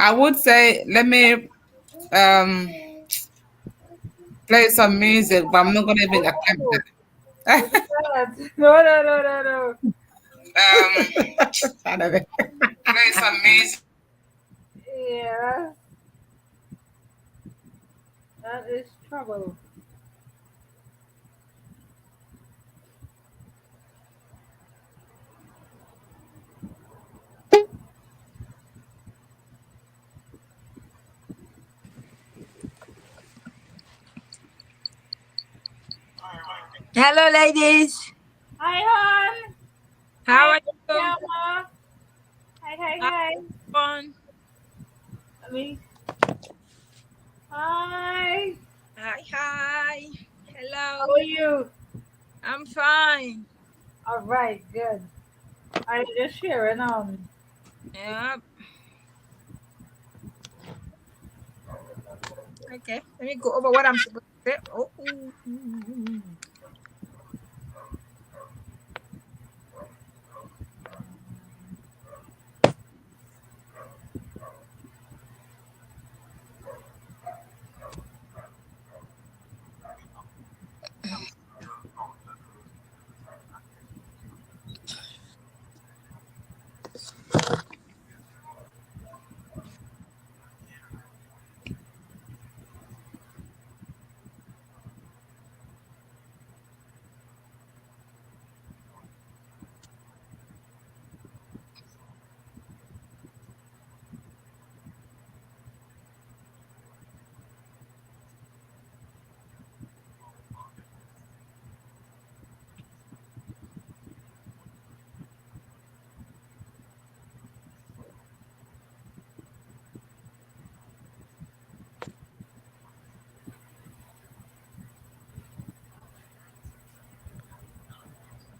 I would say let me play some music, but I'm not gonna even attempt Oh, it. what is that? No, no, no, no, no. I don't know. Play some music. Yeah, that is trouble. Hello, ladies. Hi, hon. How Hi, are you? Yama. Hi, hi, How's hi. fun? Let me. Hi. Hi, hi. How Hello. are you? I'm fine. All right, good. I just sharing. Yeah. Okay. Let me go over what I'm supposed to say. Oh.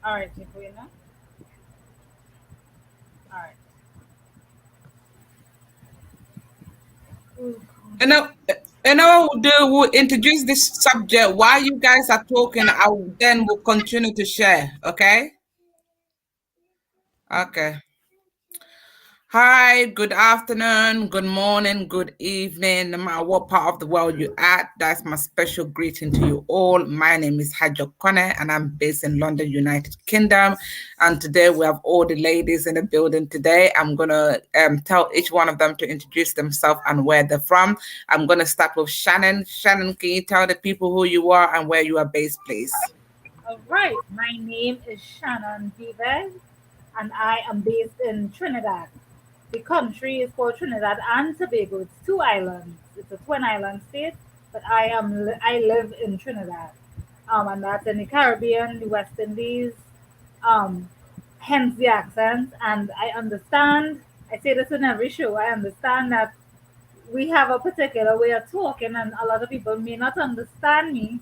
All right, Jikwina. All right. Ooh. You know, what we'll do, we'll introduce this subject. While you guys are talking, I will then will continue to share. Okay? Okay. Hi, good afternoon, good morning, good evening, no matter what part of the world you're at. That's my special greeting to you all. My name is Hajo Kone, and I'm based in London, United Kingdom. And today we have all the ladies in the building today. I'm gonna tell each one of them to introduce themselves and where they're from. I'm gonna start with Shannon. Shannon, can you tell the people who you are and where you are based, please? All right. My name is Shannon Vives, and I am based in Trinidad. The country is called Trinidad and Tobago. It's two islands. It's a twin island state, but I live in Trinidad, and that's in the Caribbean, the West Indies. Um, hence the accent. And I understand. I say this in every show. I understand that we have a particular way of talking, and a lot of people may not understand me.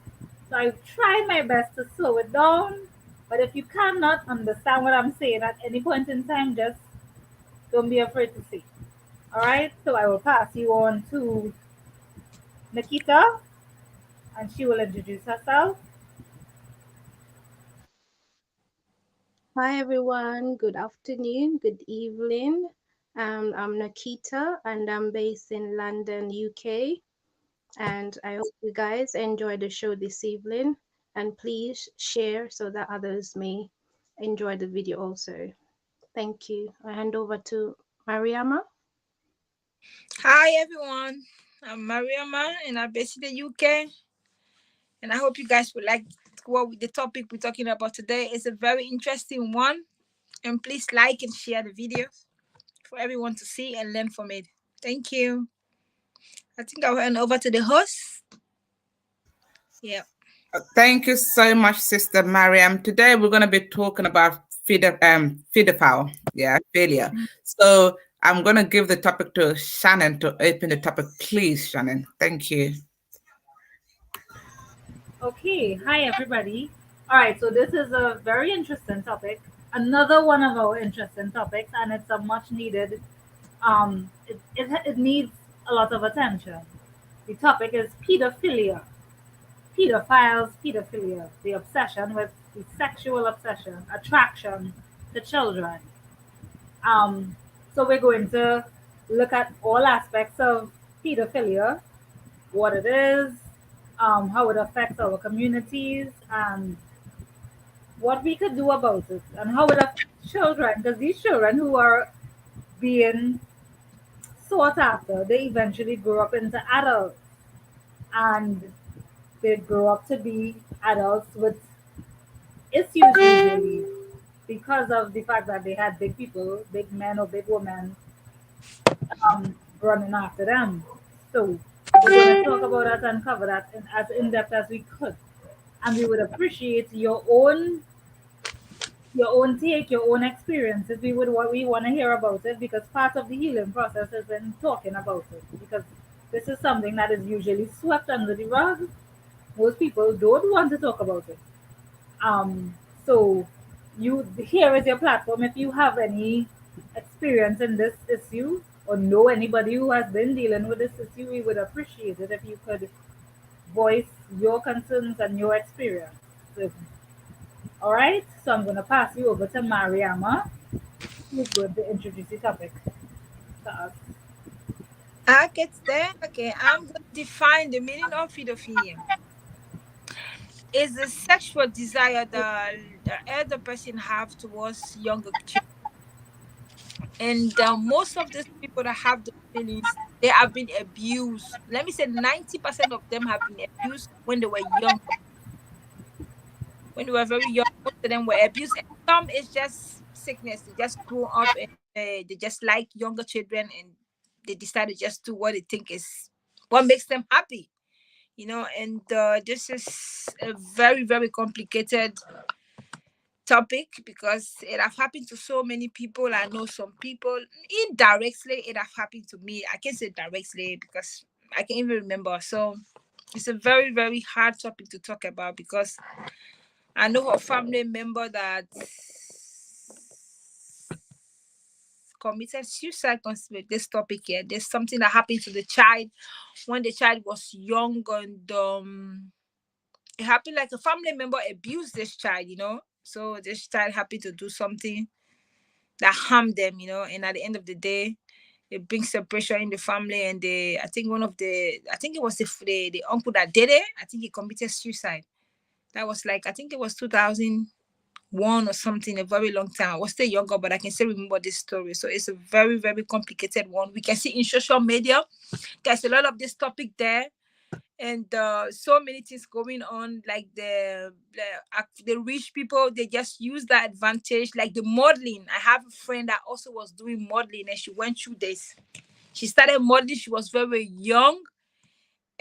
So I try my best to slow it down. But if you cannot understand what I'm saying at any point in time, just don't be afraid to say. All right, so I will pass you on to Nikita, and she will introduce herself. Hi everyone, good afternoon, good evening. I'm Nikita and I'm based in London, UK. And I hope you guys enjoy the show this evening. And please share so that others may enjoy the video also. Thank you. I hand over to Mariama. Hi, everyone. I'm Mariama, and I'm based in the UK. And I hope you guys will like the topic we're talking about today. It's a very interesting one. And please like and share the video for everyone to see and learn from it. Thank you. I think I'll hand over to the host. Yeah. Thank you so much, Sister Mariam. Today we're going to be talking about pedophile, failure. So I'm going to give the topic to Shannon to open the topic, please, Shannon. Thank you. Okay, hi everybody. All right, so this is a very interesting topic. Another one of our interesting topics, and it's a much needed. It needs a lot of attention. The topic is pedophilia. Pedophiles, pedophilia, the obsession with the sexual obsession, attraction to children. So we're going to look at all aspects of pedophilia, what it is, how it affects our communities, and what we could do about it, and how it affects children, because these children who are being sought after, they eventually grow up into adults, and they grow up to be adults with issues usually because of the fact that they had big people, big men or big women running after them. So we're going to talk about that and cover that as in depth as we could. And we would appreciate your own take, your own experiences. We would what we want to hear about it because part of the healing process is in talking about it. Because this is something that is usually swept under the rug. Most people don't want to talk about it. So you here is your platform. If you have any experience in this issue or know anybody who has been dealing with this issue, we would appreciate it if you could voice your concerns and your experience. So, all right, so I'm going to pass you over to Mariama, who's going to introduce the topic to us. Okay, there. Okay, I'm going to define the meaning of pedophilia. Is the sexual desire that the elder person have towards younger children, and most of these people that have those feelings, they have been abused. Let me say 90% of them have been abused when they were young, when they were very young. Most of them were abused, and some is just sickness. They just grew up and they just like younger children, and they decided just to what they think is what makes them happy. And this is a very very complicated topic because it have happened to so many people. I know some people indirectly it have happened to me. I can't say directly because I can't even remember. So it's a very very hard topic to talk about because I know a family member that committed suicide with this topic here. There's something that happened to the child when the child was young, and it happened like a family member abused this child. So this child happened to do something that harmed them. And at the end of the day, it brings separation in the family. And I think I think it was the uncle that did it. I think he committed suicide. That was like, I think it was 2001 or something, a very long time. I was still younger, but I can still remember this story. So it's a very, very complicated one. We can see in social media, there's a lot of this topic there, and so many things going on, like the rich people, they just use that advantage, like the modeling. I have a friend that also was doing modeling, and she went through this. She started modeling, she was very young,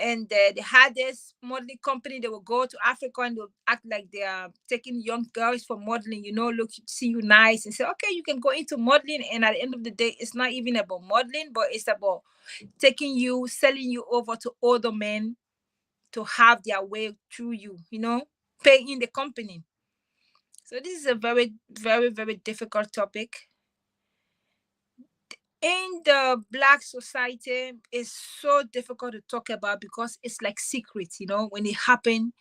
and they had this modeling company. They will go to Africa and they'll act like they are taking young girls for modeling, look, see you nice, and say, okay, you can go into modeling. And at the end of the day, it's not even about modeling, but it's about taking you, selling you over to older men to have their way through you, paying the company. So this is a very, very, very difficult topic. In the Black society, it's so difficult to talk about because it's like secret. When it happened,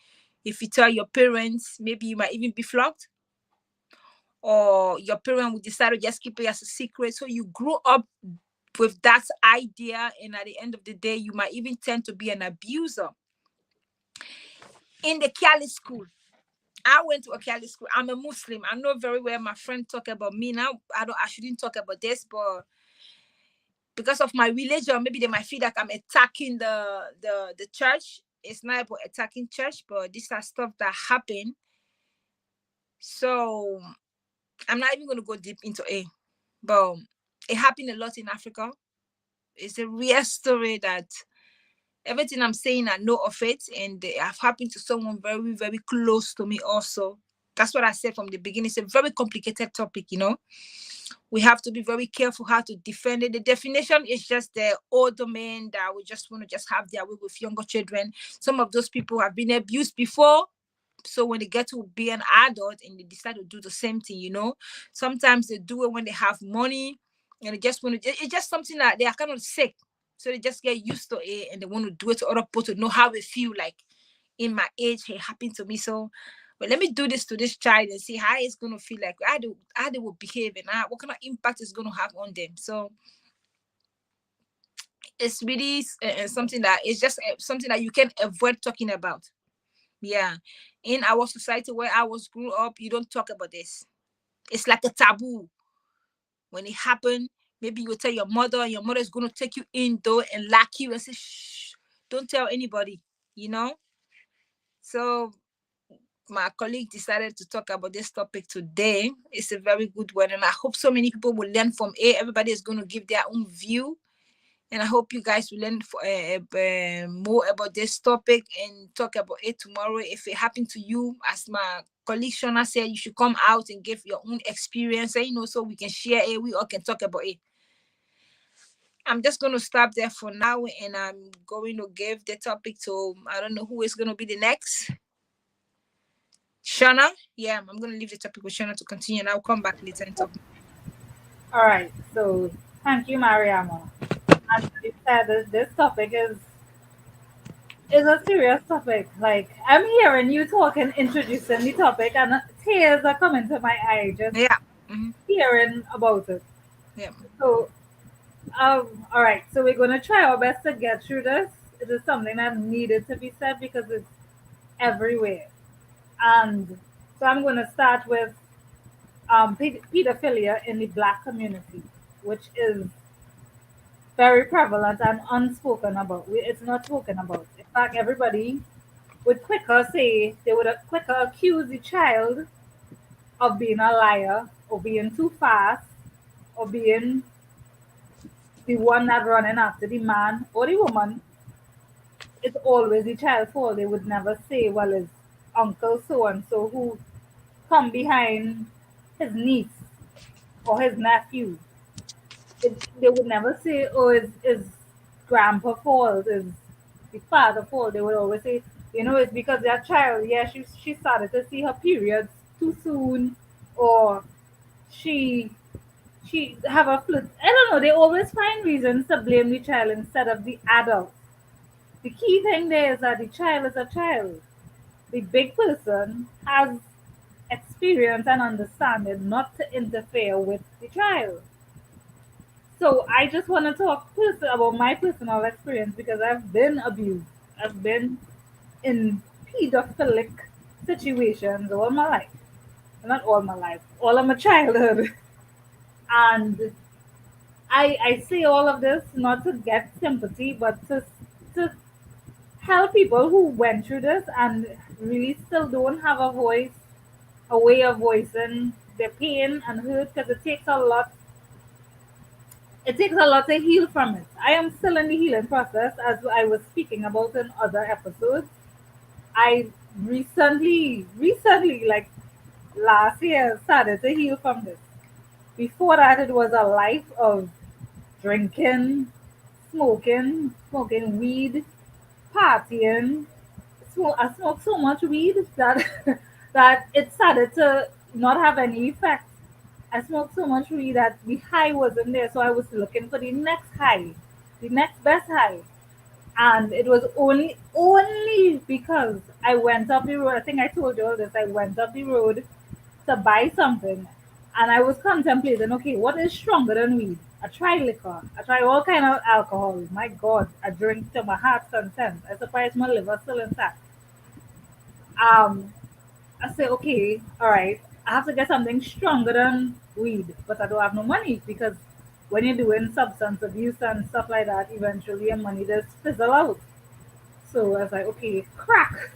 if you tell your parents, maybe you might even be flogged, or your parent would decide to just keep it as a secret. So you grew up with that idea, and at the end of the day, you might even tend to be an abuser. In the Cali school, I went to a Catholic school. I'm a Muslim. I know very well my friend talk about me now. I shouldn't talk about this, but because of my religion, maybe they might feel like I'm attacking the church. It's not about attacking church, but these are stuff that happen. So I'm not even gonna go deep into it. But it happened a lot in Africa. It's a real story that everything I'm saying, I know of it, and it have happened to someone very, very close to me also. That's what I said from the beginning. It's a very complicated topic. We have to be very careful how to defend it. The definition is just the older men that we just want to just have their way with younger children. Some of those people have been abused before. So when they get to be an adult and they decide to do the same thing, sometimes they do it when they have money, and they just want to, it's just something that they are kind of sick. So they just get used to it, and they want to do it to other people to know how they feel like in my age, it happened to me. So, but let me do this to this child and see how it's gonna feel like, how they will behave, and what kind of impact it's gonna have on them. So It's really something that is just something that you can avoid talking about. Yeah. In our society where I was grew up, you don't talk about this. It's like a taboo. When it happened, maybe you will tell your mother, and your mother is going to take you indoor and lock you and say, shh, don't tell anybody, you know? So my colleague decided to talk about this topic today. It's a very good one, and I hope so many people will learn from it. Everybody is going to give their own view, and I hope you guys will learn more about this topic and talk about it tomorrow. If it happened to you, as my colleague Shona said, you should come out and give your own experience, and, so we can share it. We all can talk about it. I'm just going to stop there for now, and I'm going to give the topic to, I don't know who is going to be the next. Shana? Yeah, I'm going to leave the topic with Shana to continue, and I'll come back later and talk. All right. So thank you, Mariama. And you said this topic is a serious topic. Like I'm hearing you talk and introducing the topic, and tears are coming to my eye just Yeah. Mm-hmm. hearing about it. Yeah. So, all right. So we're gonna try our best to get through this. It is something that needed to be said because it's everywhere. And so I'm gonna start with pedophilia in the Black community, which is very prevalent and unspoken about. It's not spoken about. In fact, everybody would quicker say they would quicker accuse the child of being a liar or being too fast or being the one that running after the man or the woman. It's always the child's fault. They would never say, well, it's uncle so and so who come behind his niece or his nephew. They would never say, oh, it's grandpa fault, it's the father fault. They would always say, it's because their child, yeah, she started to see her periods too soon, or she she have a flu. I don't know. They always find reasons to blame the child instead of the adult. The key thing there is that the child is a child. The big person has experience and understanding not to interfere with the child. So I just want to talk about my personal experience because I've been abused. I've been in pedophilic situations all my life. Not all my life, all of my childhood. And I say all of this not to get sympathy, but to help people who went through this and really still don't have a voice, a way of voicing their pain and hurt, because it takes a lot to heal from it. I am still in the healing process, as I was speaking about in other episodes. I recently, like last year, started to heal from this. Before that, it was a life of drinking, smoking weed, partying. I smoked so much weed that that it started to not have any effect. I smoked so much weed that the high wasn't there, so I was looking for the next high, the next best high. And it was only because I went up the road. I think I told you all this. I went up the road to buy something, and I was contemplating, okay, what is stronger than weed? I tried liquor. I tried all kind of alcohol. My God, I drink to my heart's content. I surprised my liver still intact. Um, I say, okay, all right, I have to get something stronger than weed, but I don't have no money because when you're doing substance abuse and stuff like that, eventually your money just fizzle out. So I was like, okay, crack.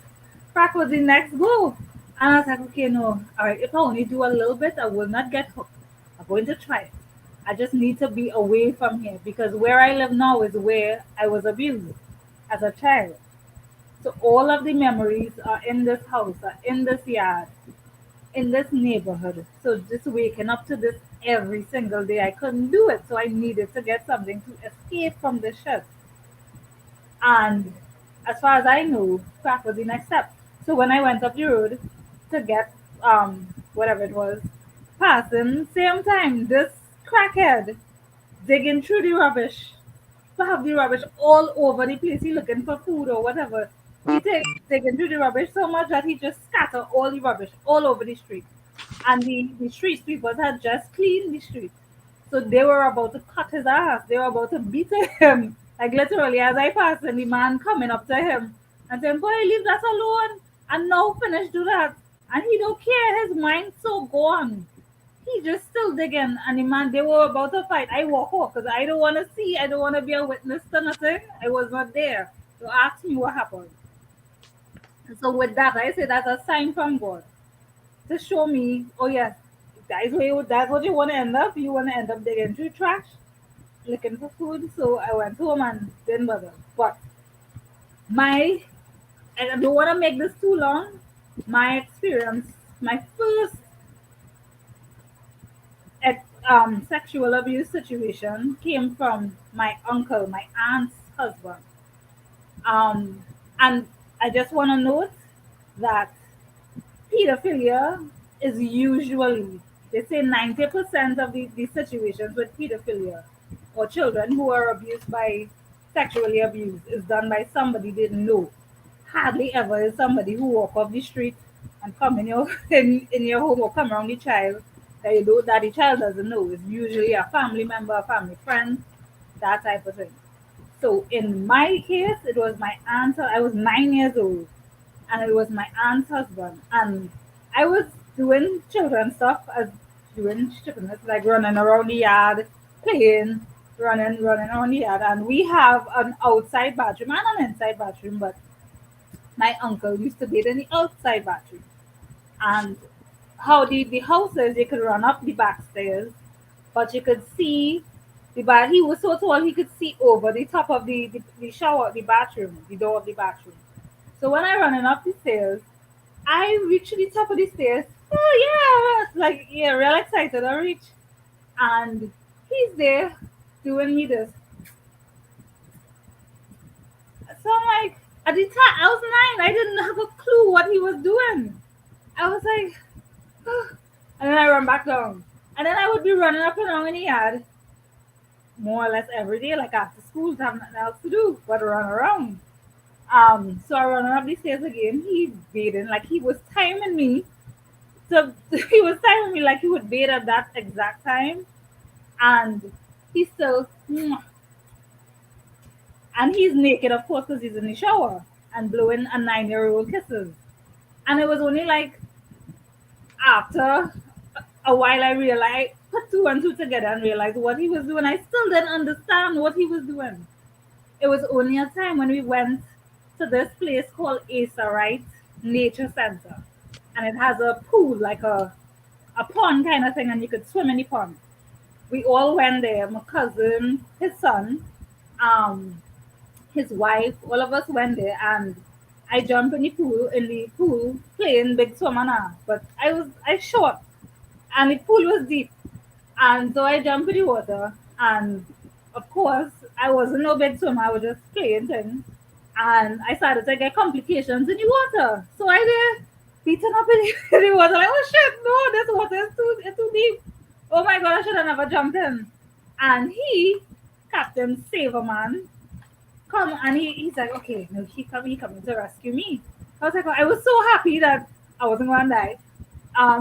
Crack was the next goal. And I was like, okay, no, all right, if I only do a little bit, I will not get hooked. I'm going to try it. I just need to be away from here because where I live now is where I was abused as a child. So all of the memories are in this house, are in this yard, in this neighborhood. So just waking up to this every single day, I couldn't do it. So I needed to get something to escape from this shit. And as far as I know, crack was the next step. So when I went up the road to get whatever it was, passing same time, this crackhead digging through the rubbish. To have the rubbish all over the place. He looking for food or whatever. He digging through the rubbish so much that he just scatter all the rubbish all over the street. And the street sweepers had just cleaned the street. So they were about to cut his ass. They were about to beat him. Like literally, as I passed, and the man coming up to him and saying, "Boy, leave that alone." And now finish do that, and he don't care. His mind so gone. He just still digging, and the man they were about to fight. I walk off because I don't want to see. I don't want to be a witness to nothing. I was not there. So ask me what happened. So with that, I say that's a sign from God to show me, oh yes, that's what you want to end up. You want to end up digging through trash, looking for food. So I went home and didn't bother. But my, and I don't want to make this too long. My experience, my first sexual abuse situation came from my uncle, my aunt's husband. Um, and I just want to note that pedophilia is usually, they say 90% of the situations with pedophilia or children who are abused by, sexually abused, is done by somebody they know. Hardly ever is somebody who walk off the street and come in your in your home or come around the child that you do that the child doesn't know. It's usually a family member, a family friend, that type of thing. So in my case, it was my aunt. I was 9 years old, and it was my aunt's husband. And I was doing children stuff, as doing stupidness, like running around the yard, playing, running around the yard. And we have an outside bathroom and an inside bathroom, but my uncle used to bathe in the outside bathroom. And how the house is, you could run up the back stairs, but you could see the bath. He was so tall he could see over the top of the shower, the bathroom, the door of the bathroom. So when I running up the stairs, I reach the top of the stairs. Oh yeah, like yeah, real excited. I reach, and he's there doing me this. So I'm like, at the time I was 9, I didn't have a clue what he was doing. I was like, and then I run back down, and then I would be running up and down in the yard more or less every day, like after school, to have nothing else to do but run around. So I run up the stairs again. He bathing like he was timing me. So he was timing me like he would bathe at that exact time, and he's still, and he's naked, of course, because he's in the shower and blowing a 9-year-old kisses. And it was only like after a while I realized, put two and two together and realized what he was doing. I still didn't understand what he was doing. It was only a time when we went to this place called Asa Right Nature Center. And it has a pool, like a pond kind of thing, and you could swim in the pond. We all went there, my cousin, his son, um, his wife, all of us went there, and I jumped in the pool, playing big swimmer now. But I short, and the pool was deep. And so I jumped in the water, and of course, I wasn't no big swimmer, I was just playing things. And I started to get complications in the water. So I did beaten up in in the water, like, oh shit, no, this water is too deep. Oh my god, I should have never jumped in. And he, Captain Saverman, come and he's like, okay, no, he coming to rescue me. I was like, I was so happy that I wasn't gonna die.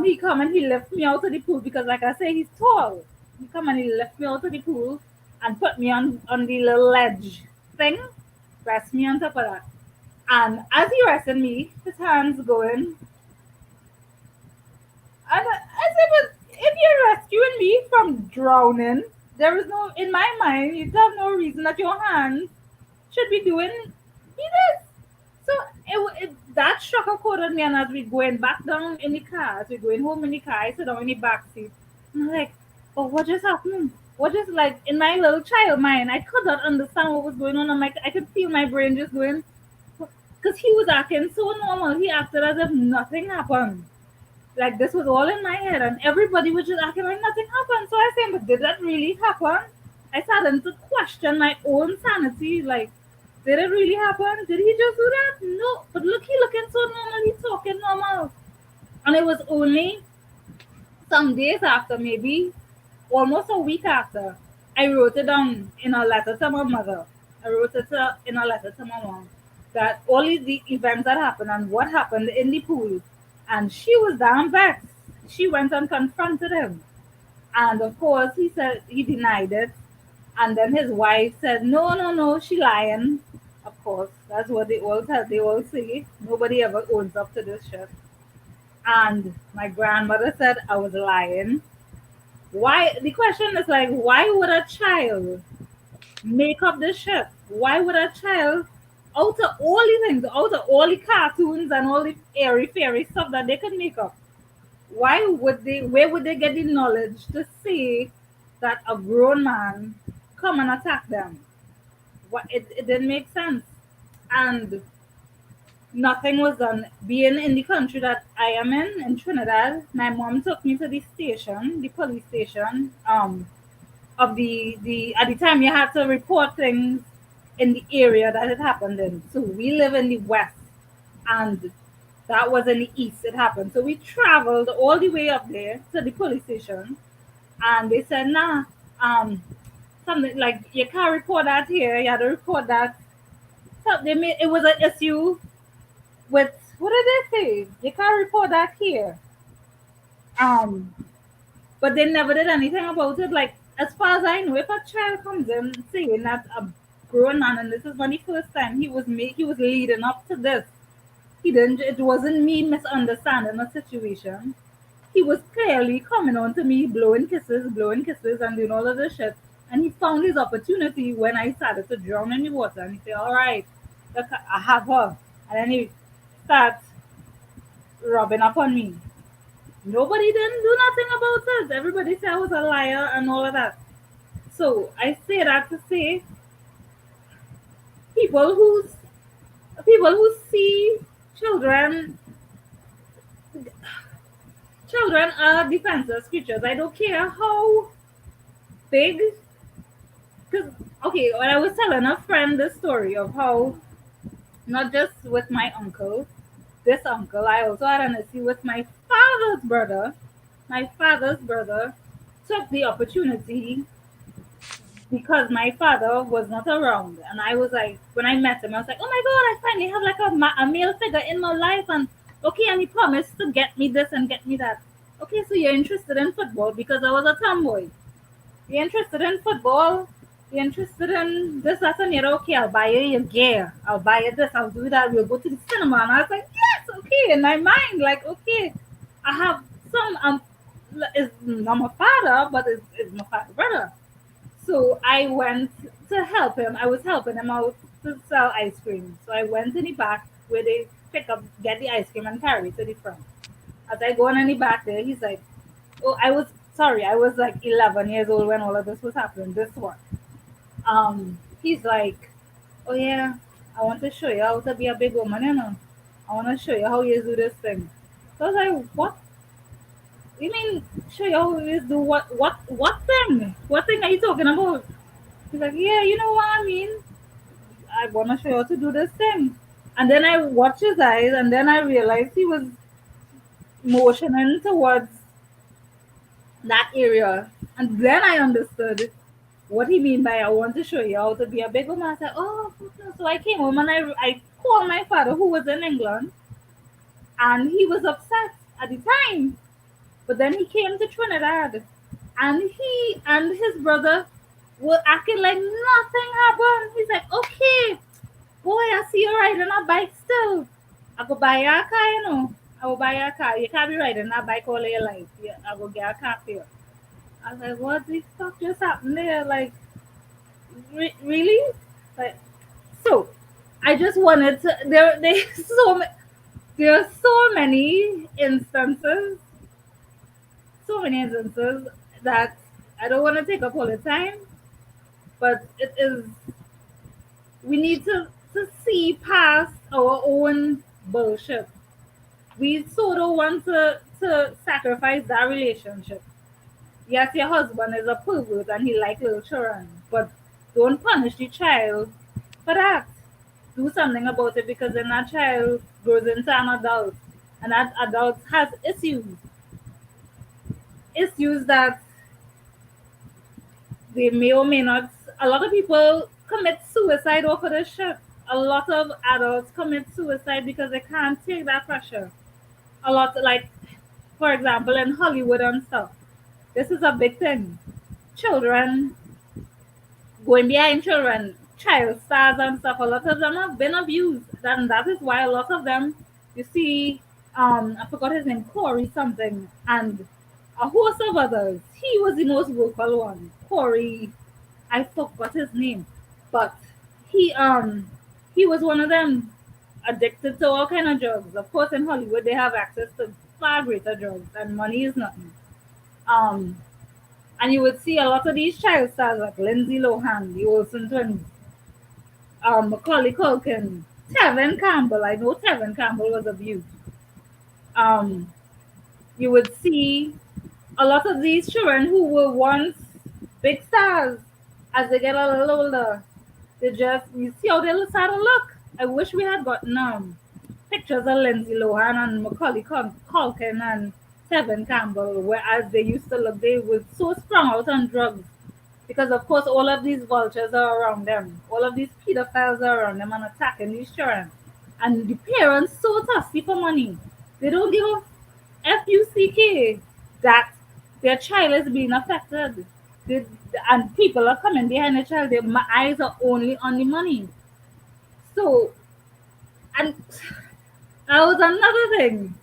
He come and he left me out of the pool because, like I say, he's tall. He come and he left me out of the pool and put me on the little ledge thing, rest me on top of that. And as he rested me, his hands going, and I said, but if you're rescuing me from drowning, there is no, in my mind, you have no reason that your hands should be doing this. So that struck a chord on me, and as we going back down in the car, as we going home in the car, I sit down in the back seat. And I'm like, oh, what just happened? What just, like, in my little child mind, I could not understand what was going on. I'm like, I could feel my brain just going, because he was acting so normal. He acted as if nothing happened. Like this was all in my head, and everybody was just acting like nothing happened. So I said, but did that really happen? I started to question my own sanity. Like, did it really happen? Did he just do that? No. But look, he looking so normal. He's talking normal. And it was only some days after, maybe almost a week after, I wrote it down in a letter to my mother. I wrote it in a letter to my mom that all the events that happened and what happened in the pool. And she was damn vexed. She went and confronted him. And of course, he said he denied it. And then his wife said, no, no, no, she lying. Of course, that's what they all tell. They all say. Nobody ever owns up to this shit. And my grandmother said I was lying. Why? The question is like, why would a child make up this shit? Why would a child, out of all the things, out of all the cartoons and all the airy fairy stuff that they could make up, why would they? Where would they get the knowledge to say that a grown man come and attack them? What? It didn't make sense, and nothing was done. Being in the country that I am in Trinidad, my mom took me to the station, the police station. Of the at the time you had to report things in the area that it happened in. So we live in the west, and that was in the east. It happened. So we traveled all the way up there to the police station, and they said, "Nah, um, something like you can't report that here. You had to report that." So they made it was an issue with what did they say? You can't report that here. Um, but they never did anything about it. Like as far as I know, if a child comes in saying that a grown man, and this is when the first time he was leading up to this. He didn't. It wasn't me misunderstanding the situation. He was clearly coming on to me, blowing kisses, and doing all of this shit. And he found his opportunity when I started to drown in the water. And he said, "All right, look, I have her." And then he starts rubbing up on me. Nobody didn't do nothing about it. Everybody said I was a liar and all of that. So I say that to say people who's people who see children children are defenseless creatures. I don't care how big. Because okay, when I was telling a friend the story of how not just with my uncle, this uncle, I also had an issue with my father's brother. My father's brother took the opportunity because my father was not around. And I was like, when I met him, I was like, oh my God, I finally have like a male figure in my life. And okay, and he promised to get me this and get me that. Okay, so you're interested in football because I was a tomboy. You're interested in football. You're interested in this, that, and the other. Okay, I'll buy you your gear. I'll buy you this. I'll do that. We'll go to the cinema. And I was like, yes, okay. In my mind, like, okay, I have some, it's not my father, but it's my father's brother. So I went to help him. I was helping him out to sell ice cream. So I went in the back where they get the ice cream and carry it to the front. As I go on in the back there, he's like, oh, I was sorry, I was like 11 years old when all of this was happening. This one. He's like, oh yeah, I want to show you how to be a big woman, you know. I want to show you how you do this thing. So I was like, what? You mean show you how you do what? What thing? What thing are you talking about? He's like, yeah, you know what I mean. I want to show you how to do this thing. And then I watched his eyes, and then I realized he was motioning towards that area. And then I understood what he mean by I want to show you how to be a big woman. I said, oh, so I came home and I called my father who was in England, and he was upset at the time. But then he came to Trinidad, and he and his brother were acting like nothing happened. He's like, okay, boy, I see you riding a bike still. I go buy you a car, you know. I will buy you a car. You can't be riding a bike all your life. Yeah, I will get a car for you. I was like, what the fuck just happened there? Like, really? Like, so I just wanted to. There are so many instances, so many instances that I don't want to take up all the time, but it is we need to see past our own bullshit. We so don't want to sacrifice that relationship. Yes, your husband is a pervert and he like little children, but don't punish the child for that. Do something about it because then that child grows into an adult, and that adult has issues that they may or may not. A lot of people commit suicide over this shit. A lot of adults commit suicide because they can't take that pressure. A lot, like, for example, in Hollywood and stuff, this is a big thing. Children going behind children, child stars and stuff. A lot of them have been abused, and that is why a lot of them, you see, I forgot his name, Corey something, and a host of others. He was the most vocal one. Corey, I forgot his name, but he um he was one of them addicted to all kind of drugs. Of course, in Hollywood they have access to far greater drugs, and money is nothing. Um, and you would see a lot of these child stars like Lindsay Lohan, the Olsen twins, Macaulay Culkin, Tevin Campbell. I know Tevin Campbell was abused. Um, you would see a lot of these children who were once big stars as they get a little older. They just, you see how they start to look. I wish we had gotten pictures of Lindsay Lohan and Macaulay Culkin and Tevin Campbell, whereas they used to look, they were so sprung out on drugs. Because of course all of these vultures are around them. All of these pedophiles are around them and attacking these children. And the parents so thirsty for money. They don't give a fuck that their child is being affected. They, and people are coming behind the child. Their eyes are only on the money. So, and that was another thing.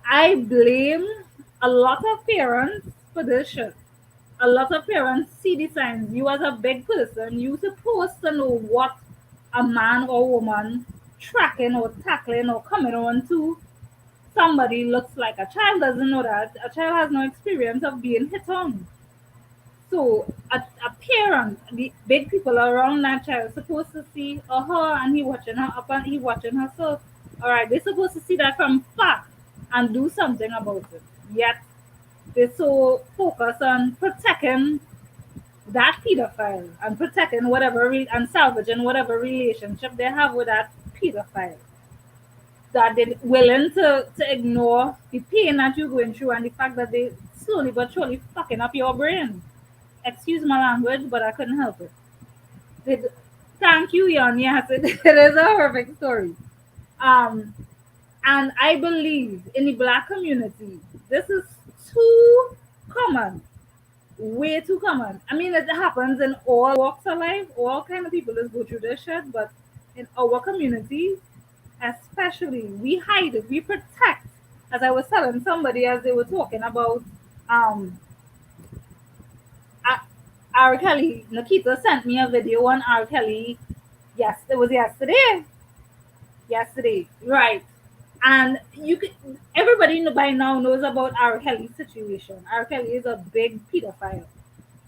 I blame a lot of parents for this shit. A lot of parents see the signs. You as a big person, you supposed to know what a man or woman tracking or tackling or coming on to somebody looks like. A child doesn't know that. A child has no experience of being hit on. So a parent, the big people around that child supposed to see her and he watching her up and he watching her. So all right, they're supposed to see that from far and do something about it. Yet they're so focused on protecting that pedophile and protecting whatever and salvaging whatever relationship they have with that pedophile, that they're willing to ignore the pain that you're going through and the fact that they slowly but surely fucking up your brain. Excuse my language, but I couldn't help it. They, thank you, Jan. Yes, it is a horrific story. Um, and I believe in the black community, this is too common, way too common. I mean, it happens in all walks of life. All kind of people just go through this shit, but in our community, especially, we hide it, we protect. As I was telling somebody as they were talking about um R. Kelly, Nikita sent me a video on R. Kelly. Yes, it was yesterday. Yesterday, right? And you could, everybody by now knows about R. Kelly's situation. R. Kelly is a big pedophile,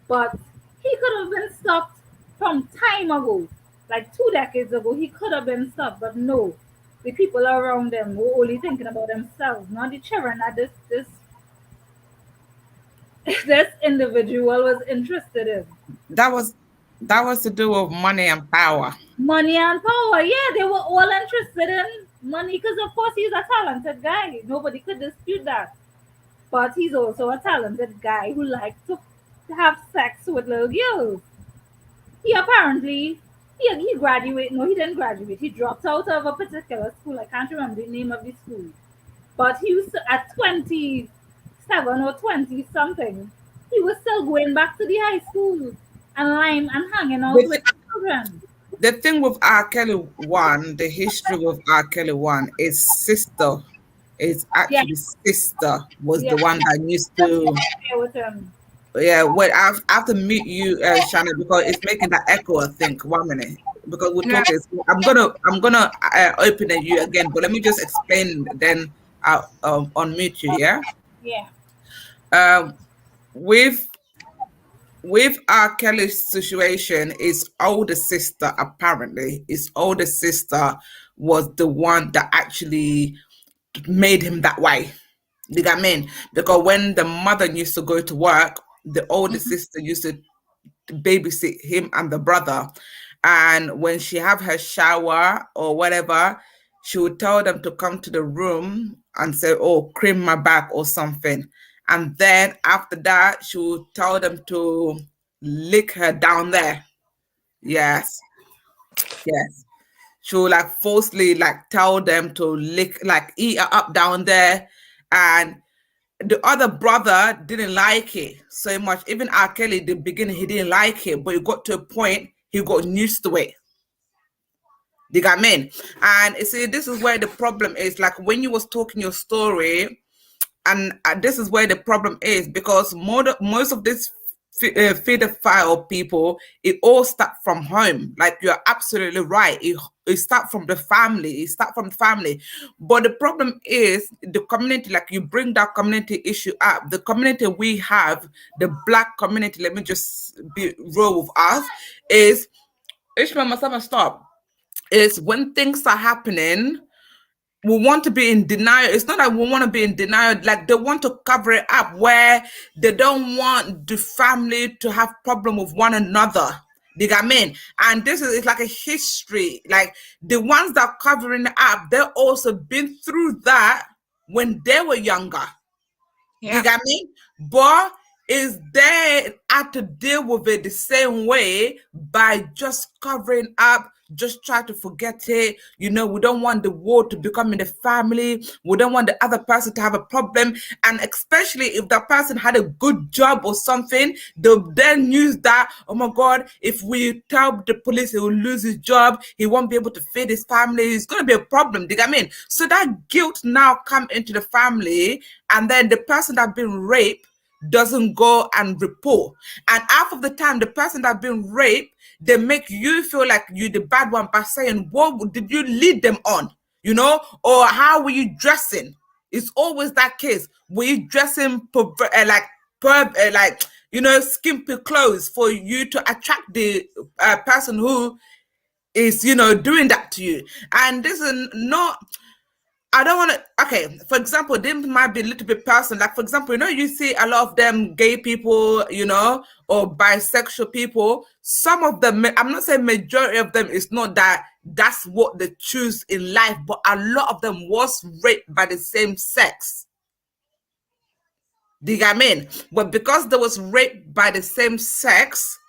but he could have been stopped from time ago, like 2 decades ago. He could have been stopped, but no. The people around them were only thinking about themselves, not the children that this individual was interested in. That was that was to do with money and power. Money and power. Yeah, they were all interested in money because, of course, he's a talented guy. Nobody could dispute that. But he's also a talented guy who likes to have sex with little girls. He apparently he graduated. No, he didn't graduate. He dropped out of a particular school. I can't remember the name of the school. But he was at 27 or 20 something. He was still going back to the high school and lying and hanging out The, with children. the thing with R. Kelly one, the history with R. Kelly one is sister. Is Yeah, actually sister was yeah. the one that used Just to. there with him. Yeah, wait, I have to mute you, Shannon, because it's making that echo. I think 1 minute because we're Yeah. talking. So I'm gonna open it you again, but let me just explain. Then I'll unmute you. Yeah. Yeah. Um, with with R. Kelly's situation, his older sister apparently, his older sister was the one that actually made him that way. You got me? Because when the mother used to go to work, the older Mhm. sister used to babysit him and the brother. And when she have her shower or whatever, she would tell them to come to the room and say, "Oh, cream my back" or something. And then after that, she would tell them to lick her down there. Yes, yes. She would like falsely like tell them to lick, like eat her up down there. And the other brother didn't like it so much. Even R. Kelly, the beginning, he didn't like it, but it got to a point he got used to it. You got me? And you see, this is where the problem is. Like when you was talking your story, and this is where the problem is, because most of this pedophile people, it all start from home. Like you're absolutely right. It start from the family. It start from the family. But the problem is the community. Like you bring that community issue up. The community we have, the black community. Let me just be real with us. Is Ishmael Masama stop? Is when things are happening, we want to be in denial. It's not that we want to be in denial, like they want to cover it up where they don't want the family to have problem with one another. You got me? And this is, it's like a history. Like the ones that are covering it up, they've also been through that when they were younger. You Yeah. got me? But is they had to deal with it the same way by just covering up, just try to forget it. You know, we don't want the war to become in the family. We don't want the other person to have a problem. And especially if that person had a good job or something, they'll then use that, oh my God, if we tell the police he will lose his job, he won't be able to feed his family, it's going to be a problem. Do you get me? So that guilt now come into the family, and then the person that been raped doesn't go and report. And half of the time, the person that been raped, they make you feel like you're the bad one by saying, what did you lead them on? You know, or how were you dressing? It's always that case. Were you dressing like you know, skimpy clothes for you to attract the person who is, you know, doing that to you? And this is not, I don't want to. Okay, for example, this might be a little bit personal. Like, for example, you know, you see a lot of them gay people, you know, or bisexual people. Some of them, I'm not saying majority of them, is not that that's what they choose in life, but a lot of them was raped by the same sex. Do you get what I mean? But because they was raped by the same sex,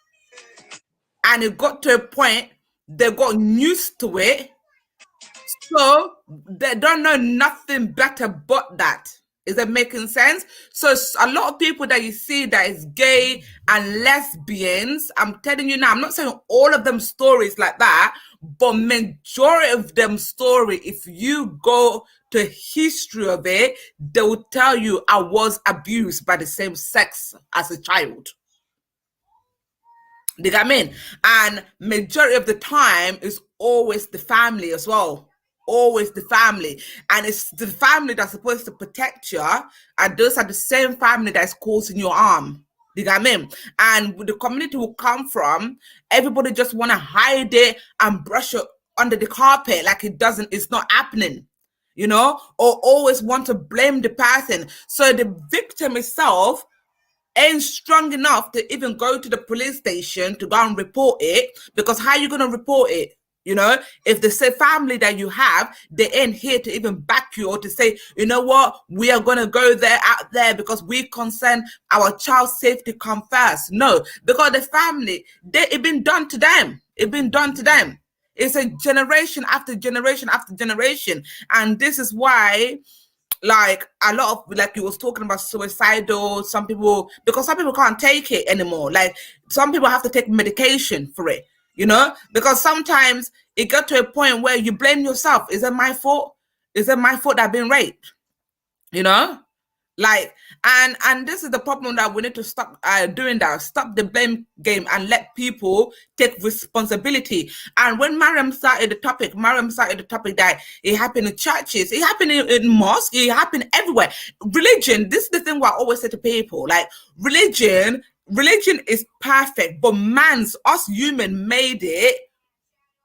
and it got to a point, they got used to it. So they don't know nothing better but that. Is that making sense? So a lot of people that you see that is gay and lesbians, I'm telling you now, I'm not saying all of them stories like that, but majority of them story, if you go to history of it, they will tell you I was abused by the same sex as a child. Do you get what I mean? And majority of the time is always the family as well. Always the family. And it's the family that's supposed to protect you. And those are the same family that's causing your harm. Do you get what I mean? And the community will come from, everybody just want to hide it and brush it under the carpet like it's not happening, you know, or always want to blame the person. So the victim itself ain't strong enough to even go to the police station to go and report it, because how are you going to report it? You know, if the say family that you have, they ain't here to even back you or to say, you know what, we are going to go there out there because we concern our child's safety come first. No, because the family, it been done to them. It been done to them. It's a generation after generation after generation. And this is why, like a lot of, like you was talking about suicidal, some people, because some people can't take it anymore. Like some people have to take medication for it, you know, because sometimes it got to a point where you blame yourself. Is it my fault? Is it my fault that I've been raped? You know, like, and this is the problem that we need to stop doing that. Stop the blame game and let people take responsibility. And when Mariam started the topic that it happened in churches, it happened in mosques, it happened everywhere. Religion, this is the thing what I always say to people, like religion is perfect, but us human made it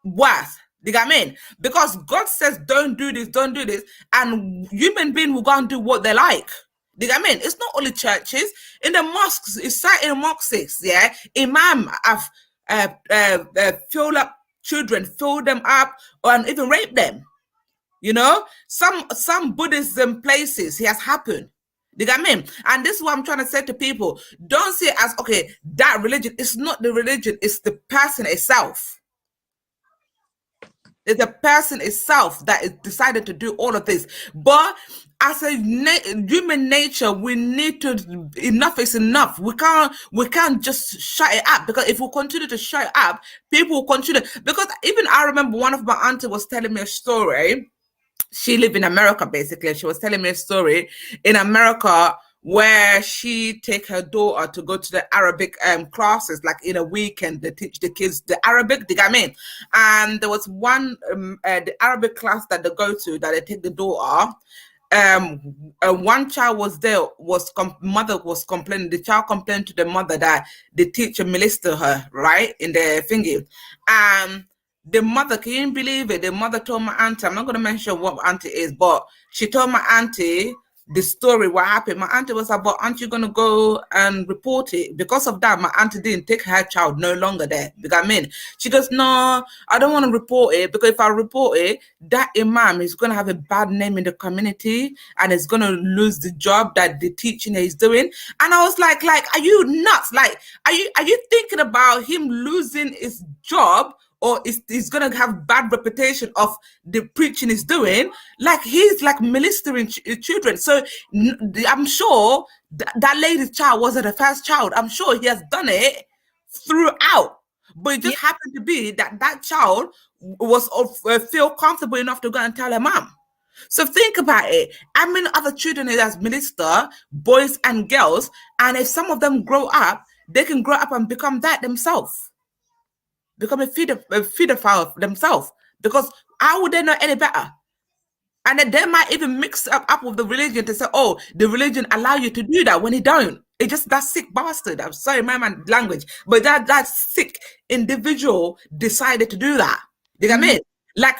worse. You get what I mean? Because God says, don't do this, and human beings will go and do what they like. You get what I mean? It's not only churches. In the mosques, it's certain mosques, yeah? Imam have filled up children, filled them up, and even raped them. You know? Some Buddhism places, it has happened. You get what I mean? And this is what I'm trying to say to people. Don't see it as, okay, that religion. It's not the religion, it's the person itself. It's the person itself that is decided to do all of this. But as a human nature, we need to, enough is enough. We can't just shut it up, because if we continue to shut it up, people will continue. Because even I remember one of my auntie was telling me a story. She lived in America basically. She was telling me a story in America where she take her daughter to go to the Arabic classes, like in a weekend they teach the kids the Arabic, you get me? And there was one the Arabic class that they go to, that they take the daughter. One child was there, mother was complaining, the child complained to the mother that the teacher molested her, right, in the thingy. The mother, can you believe it? The mother told my auntie, I'm not going to mention what auntie is, but she told my auntie the story, what happened. My auntie was like, but aren't you going to go and report it? Because of that, my auntie didn't take her child no longer there. You got me? She goes, no, I don't want to report it, because if I report it, that imam is going to have a bad name in the community and is going to lose the job that the teaching is doing. And I was like, are you nuts? Like, are you thinking about him losing his job, or is going to have bad reputation of the preaching he's doing? Like, he's like ministering children. So I'm sure that lady's child wasn't the first child. I'm sure he has done it throughout, but it Yeah, just happened to be that that child was feel comfortable enough to go and tell her mom. So think about it. I mean, other children as minister, boys and girls, and if some of them grow up, they can grow up and become that themselves, become a pedophile themselves, because how would they know any better? And then they might even mix up with the religion to say, oh, the religion allow you to do that, when it don't. It's just that sick bastard. I'm sorry, my language, but that sick individual decided to do that. You get mhm. me? Like,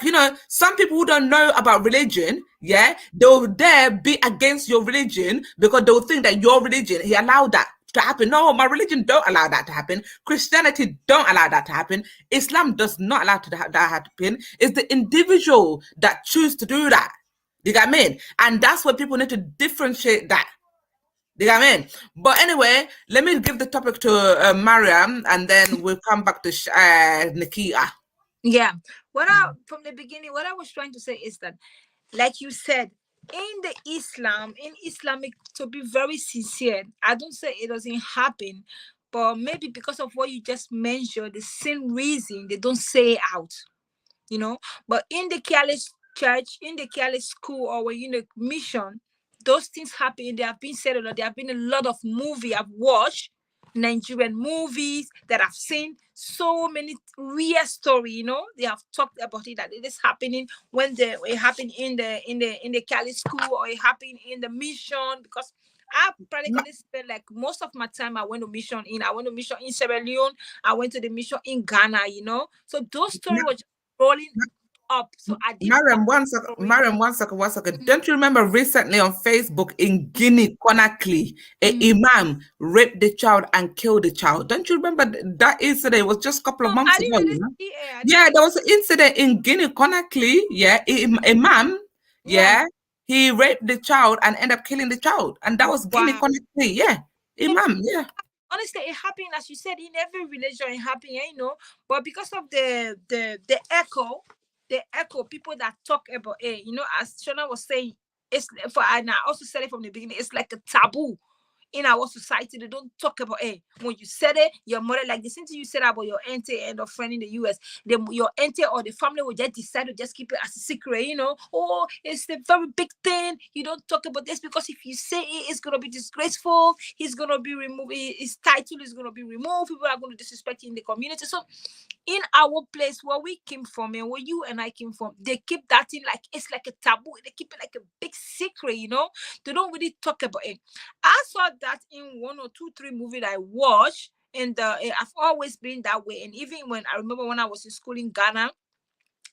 some people who don't know about religion, yeah, they'll dare be against your religion because they'll think that your religion, he allowed that to happen. No, my religion don't allow that to happen. Christianity don't allow that to happen. Islam does not allow that happen. It's the individual that choose to do that. You got me? And that's where people need to differentiate that. You got me? But anyway, let me give the topic to Mariam, and then we'll come back to Nikia. Yeah. From the beginning, what I was trying to say is that, like you said, in Islamic, to be very sincere, I don't say it doesn't happen, but maybe because of what you just mentioned, the same reason they don't say it out. But in the careless church, in the careless school, or when mission, those things happen. They have been said a lot. There have been a lot of movie I've watched, Nigerian movies that I've seen. So many real story. They have talked about it, that it is happening when it happened in the careless school, or it happened in the mission. Because I practically spent like most of my time. I went to mission in Sierra Leone. I went to the mission in Ghana. So those stories were just rolling up. So I did watch Mariam, one second. story. Mariam, one second. 1 second. Don't you remember recently on Facebook in Guinea Conakry, a Mhm. imam raped the child and killed the child? Don't you remember that incident? It was just a couple of No, months I ago. didn't really see it. I didn't Yeah, really. there was an incident in Guinea Conakry. Yeah, imam. Yeah. Yeah, he raped the child and ended up killing the child, and that was Guinea Wow. Conakry. Yeah, Yeah, imam. Yeah. honestly, it happened, as you said, in every religion. It happened, but because of the echo, people that talk about it, as Shona was saying, it's for, and I also said it from the beginning, it's like a taboo in our society. They don't talk about it. When you said it, your mother, like the same thing you said about your auntie and a friend in the US, your auntie or the family will just decide to just keep it as a secret. Oh, it's a very big thing. You don't talk about this, because if you say it, it's gonna be disgraceful. He's gonna be removed. His title is gonna be removed. People are going to disrespect you in the community. So in our place where we came from and where you and I came from, they keep that thing like it's like a taboo. They keep it like a big secret. They don't really talk about it. I saw that in one or two, three movies I watched, and I've always been that way. And even when I remember when I was in school in Ghana,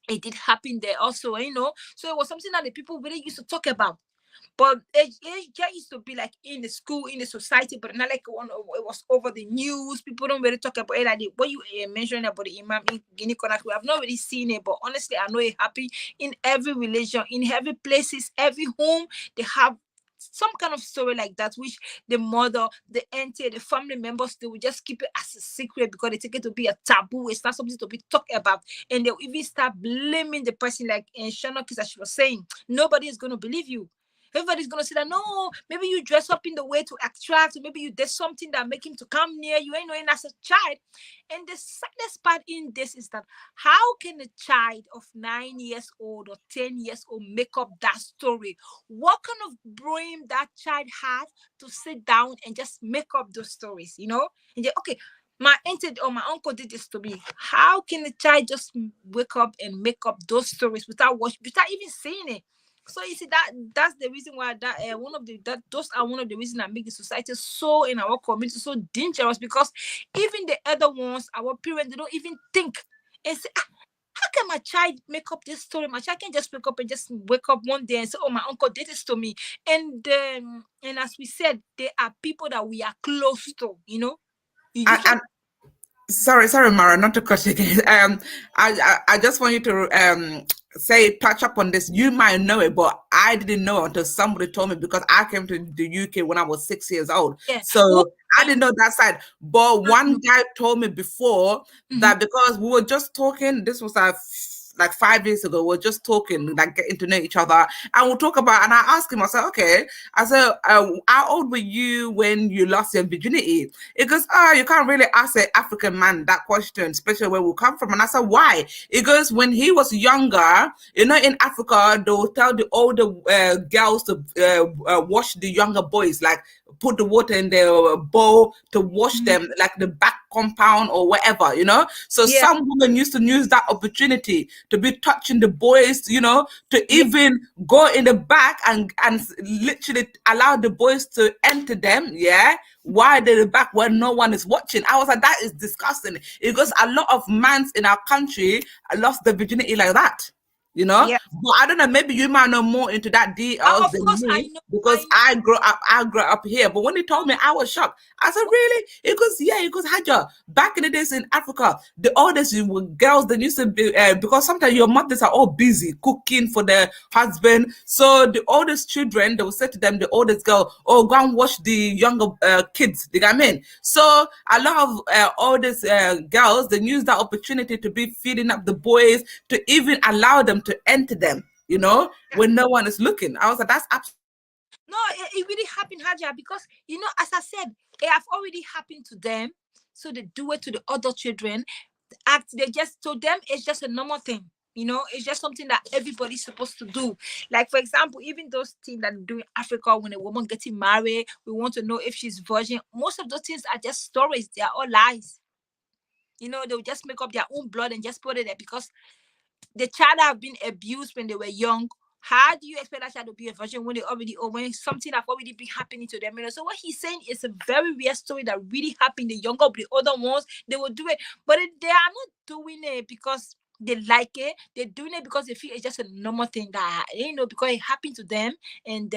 it did happen there also. So it was something that the people really used to talk about. But it just used to be like in the school, in the society, but not like it was over the news. People don't really talk about it. Like what you mentioned about the Imam in Guinea Conakry, I've not really seen it, but honestly, I know it happen in every religion, in every places, every home. They have some kind of story like that, which the mother, the auntie, the family members, they will just keep it as a secret because they take it to be a taboo. It's not something to be talked about. And they'll even start blaming the person, like in Shana, as she was saying, nobody is going to believe you. Everybody's gonna say that no, maybe you dress up in the way to attract, or maybe you did something that make him to come near you, ain't knowing as a child. And the saddest part in this is that how can a child of 9 years old or 10 years old make up that story? What kind of brain that child had to sit down and just make up those stories, And just, okay, my auntie or my uncle did this to me. How can a child just wake up and make up those stories without even seeing it? So you see that's the reason why that one of the that those are one of the reasons that make the society so in our community so dangerous, because even the other ones, our parents, they don't even think and say, how can my child make up this story? My child can just wake up one day and say, oh, my uncle did this to me. And as we said, there are people that we are close to, You usually And sorry, Mara, not to cut you again. I just want you to say touch up on this. You might know it, but I didn't know until somebody told me, because I came to the UK when I was 6 years old. yeah. Oh, So I didn't know that side. But one guy told me before mhm. that, because we were just talking. This was like 5 years ago. We are just talking, like getting to know each other, and we'll talk about. And I asked him, I said, okay. I said, how old were you when you lost your virginity? It goes, oh, you can't really ask an African man that question, especially where we come from. And I said, why? It goes, when he was younger, in Africa, they'll tell the older girls to wash the younger boys, like put the water in their bowl to wash Mhm. them, like the back compound or whatever. So Yeah, some women used to use that opportunity to be touching the boys, to yeah, even go in the back and literally allow the boys to enter them, yeah, while they're in the back when no one is watching. I was like, that is disgusting. Because a lot of mans in our country lost their virginity like that. yeah. But I don't know, maybe you might know more into that details Of than course, I me, know, because I grew up here. But when he told me, I was shocked. I said, really? He goes, yeah. He goes, Haja, back in the days in Africa, the oldest girls, they used to be, because sometimes your mothers are all busy cooking for their husband. So the oldest children, they will say to them, the oldest girl, oh, go and watch the younger kids. You get what I mean? So a lot of oldest girls, they use that opportunity to be feeding up the boys, to even allow them to enter them, when no one is looking. I was like, that's absolutely no, it really happened, Haja, because as I said, it have already happened to them. So they do it to the other children. They just to them it's just a normal thing. It's just something that everybody's supposed to do. Like for example, even those things that do in Africa when a woman getting married, we want to know if she's virgin. Most of those things are just stories. They are all lies. They'll just make up their own blood and just put it there because the child have been abused when they were young. How do you expect that child to be a virgin when they already or when something have already been happening to them? So what he's saying is a very real story that really happened. The younger, the older ones, they will do it, but they are not doing it because they like it. They're doing it because they feel it's just a normal thing that because it happened to them, and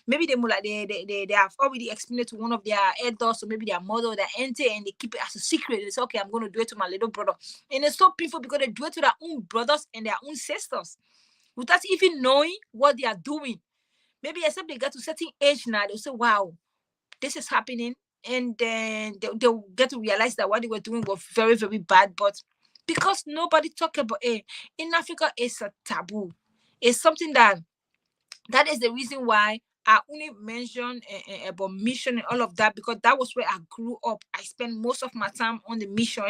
maybe they have already explained it to one of their elders, or maybe their mother or their auntie, and they keep it as a secret. They say, okay, I'm going to do it to my little brother, and it's so painful because they do it to their own brothers and their own sisters without even knowing what they are doing. Maybe except they get to a certain age now, they'll say, wow, this is happening. And then they'll get to realize that what they were doing was very, very bad. But because nobody talk about it, in Africa, it's a taboo. It's something that is the reason why I only mentioned about mission and all of that, because that was where I grew up. I spent most of my time on the mission.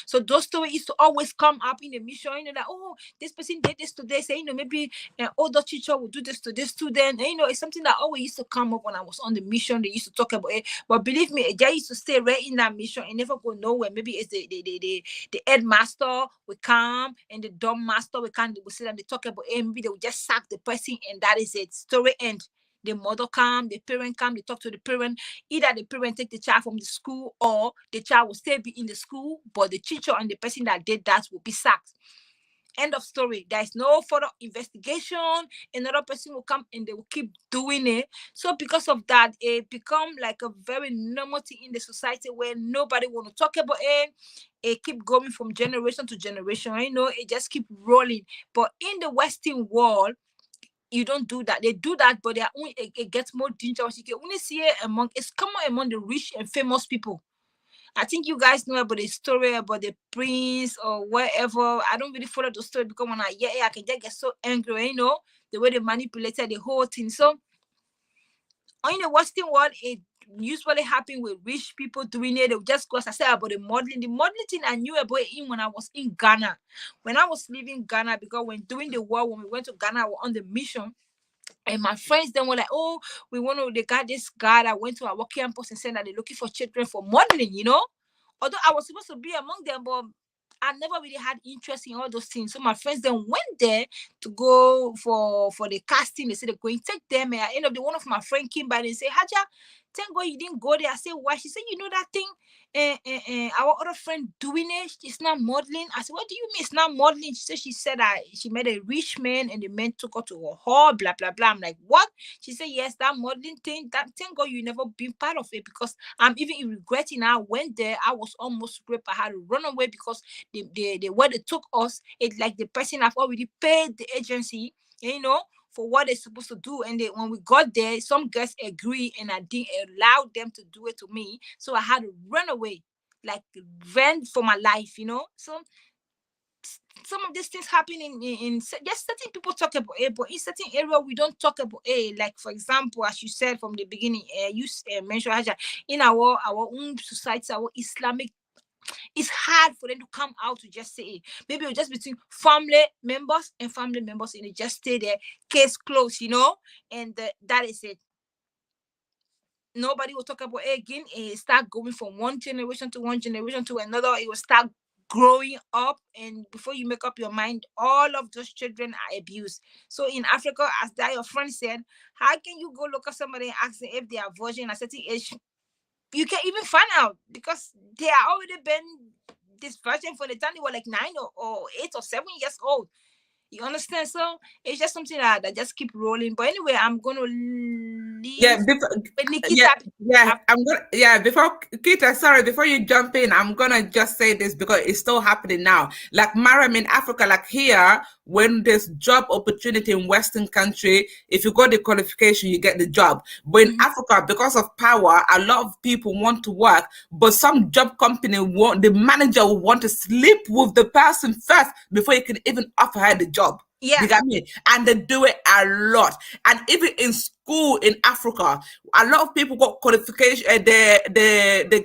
So those stories used to always come up in the mission, that, oh, this person did this today. Say, maybe an older teacher will do this to this student. And, it's something that always used to come up when I was on the mission. They used to talk about it. But believe me, they used to stay right in that mission and never go nowhere. Maybe it's the headmaster will come and the dumb master will come. They will sit and they talk about it. Maybe they will just sack the person and that is it. Story end. The mother come, the parent come, they talk to the parent. Either the parent take the child from the school or the child will still be in the school, but the teacher and the person that did that will be sacked. End of story. There is no further investigation. Another person will come and they will keep doing it. So because of that, it become like a very normal thing in the society where nobody want to talk about it. It keep going from generation to generation. It just keep rolling. But in the Western world, you don't do that. They do that, but they are only, it gets more dangerous. You can only see it among, it's common among the rich and famous people. I think you guys know about the story about the prince or whatever. I don't really follow the story because when I hear it, I can just get so angry, the way they manipulated the whole thing. So, in the Western world, it usually happen with rich people doing it. They just because I said about the modeling. The modeling thing I knew about it when I was in Ghana. When I was leaving Ghana, because when doing the war, when we went to Ghana, we were on the mission. And my friends then were like, oh, we want to, they got this guy that went to our campus and said that they're looking for children for modeling. Although I was supposed to be among them, but I never really had interest in all those things. So my friends then went there to go for the casting. They said they're going to take them. And at the end of the one of my friend came by and said, Haja, thank God you didn't go there. I said, why? She said, you know that thing? Our other friend doing it, it's not modeling. I said, what do you mean it's not modeling? She said that she met a rich man and the man took her to a hall, blah blah blah. I'm like, what? She said, yes, that modeling thing, that thank God you never been part of it, because I'm even regretting I went there. I was almost raped. I had to run away because the where they took us, it's like the person have already paid the agency, for what they're supposed to do. And when we got there, some girls agree and I didn't allow them to do it to me. So I had to run away, like run for my life. So some of these things happen just certain people talk about it, but in certain area we don't talk about it. Like for example, as you said from the beginning, you mentioned Haja, in our own society, our Islamic, it's hard for them to come out to just say it. Maybe it's just between family members and family members, and they just stay there, case closed, and that is it. Nobody will talk about it again. It start going from one generation to one generation to another. It will start growing up, and before you make up your mind, all of those children are abused. So in Africa, as that your friend said, how can you go look at somebody and ask them if they are virgin at a certain age? You can even find out because they are already been this virgin for the time they were like 9 or 8 or 7 years old. You understand? So it's just something that just keep rolling. But anyway, I'm gonna Yeah, leave before, with yeah, Nikita. yeah. I'm gonna, yeah. Before Kita, sorry, before you jump in, I'm gonna just say this because it's still happening now. Like Mariam in Africa, like here, when there's job opportunity in Western country, if you got the qualification, you get the job. But in Mhm. Africa, because of power, a lot of people want to work, but some job company want the manager will want to sleep with the person first before you can even offer her the job. Yeah, You got me? And they do it a lot. And even in school in Africa, a lot of people got qualification. They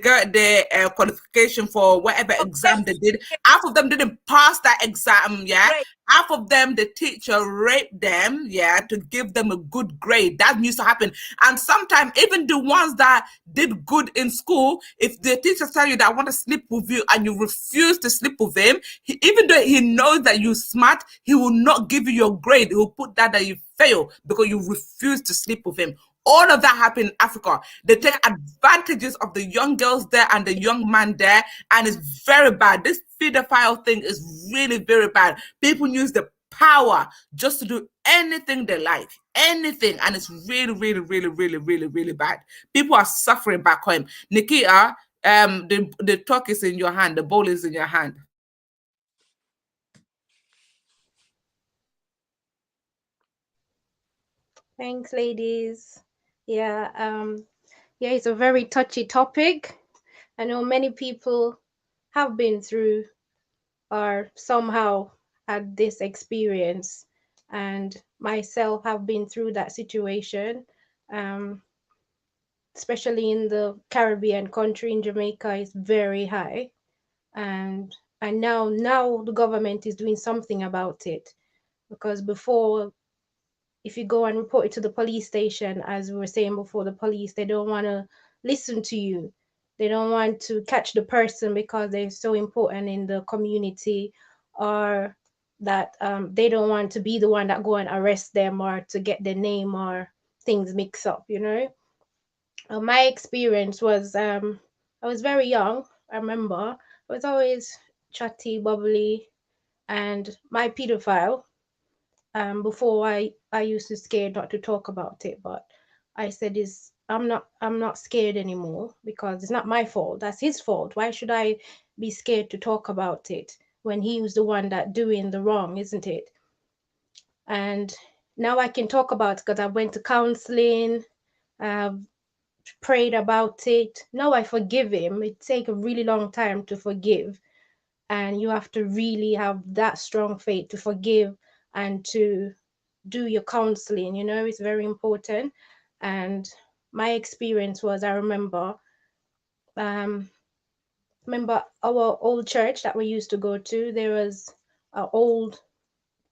got the qualification for whatever for exam they grades, did. Half of them didn't pass that exam. Yeah, grades. half of them the teacher raped them. Yeah, to give them a good grade. That used to happen. And sometimes even the ones that did good in school, if the teacher tell you that I want to sleep with you and you refuse to sleep with him, even though he knows that you're smart, he will not give you your grade. He will put that you fail because you refuse to sleep with him. All of that happen in Africa. They take Yeah, advantages of the young girls there and the young man there, and it's very bad. This pedophile thing is really very bad. People use the power just to do anything they like, anything, and it's really, really, really, really, really, really bad. People are suffering back home. Nikita, the talk is in your hand, the ball is in your hand. Thanks, ladies. Yeah, yeah, it's a very touchy topic. I know many people have been through or somehow had this experience, and myself have been through that situation. Um, Especially in the Caribbean country in Jamaica is very high, and now the government is doing something about it, because before, if you go and report it to the police station, as we were saying before, the police, they don't want to listen to you. They don't want to catch the person because they're so important in the community, or that they don't want to be the one that go and arrest them or to get their name or things mixed up. My experience was I was very young. I remember I was always chatty, bubbly, and my pedophile. Before I used to scared not to talk about it, but I said is I'm not scared anymore because it's not my fault. That's his fault. Why should I be scared to talk about it when he was the one that doing the wrong, isn't it? And now I can talk about, because I went to counseling, I've prayed about it. Now I forgive him. It take a really long time to forgive, and you have to really have that strong faith to forgive and to do your counseling. You know, it's very important. And my experience was, I um remember our old church that we used to go to. There was an old,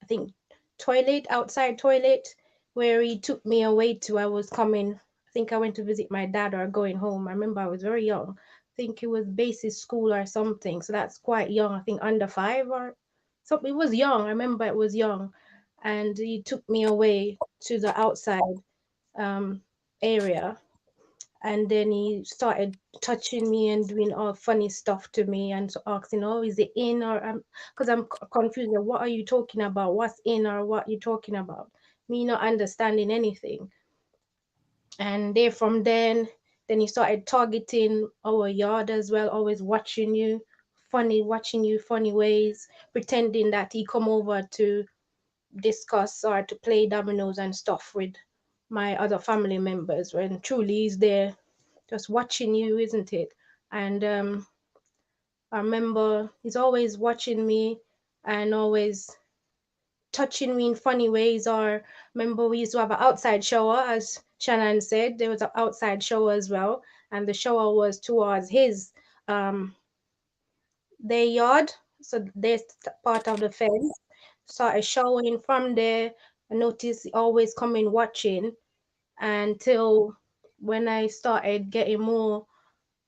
I think, toilet, outside toilet, where he took me away to. I was coming, I think I went to visit my dad or going home. I remember I was very young. I think it was basic school or something. So that's quite young. I think under five or something. It was young. I remember it was young. And he took me away to the outside um, area, and then he started touching me and doing all funny stuff to me and so asking, oh, is it in, or because I'm confused, like, what are you talking about, what's in or what you talking about, me not understanding anything. And there from then he started targeting our yard as well, always watching you funny ways, pretending that he come over to discuss or to play dominoes and stuff with my other family members, when truly he's there just watching you, isn't it? And I remember he's always watching me and always touching me in funny ways. Or remember, we used to have an outside shower, as Shannon said, there was an outside shower as well, and the shower was towards his um their yard, so there's part of the fence. Started showering from there. I noticed he always coming watching until when I started getting more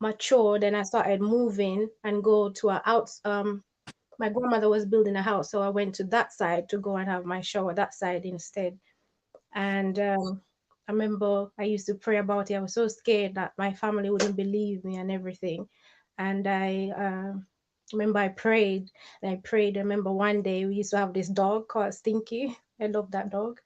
mature, then I started moving and go to a house. My grandmother was building a house, so I went to that side to go and have my shower that side instead. And I remember I used to pray about it. I was so scared that my family wouldn't believe me and everything. And I remember I prayed and I prayed. I remember one day we used to have this dog called Stinky. I love that dog.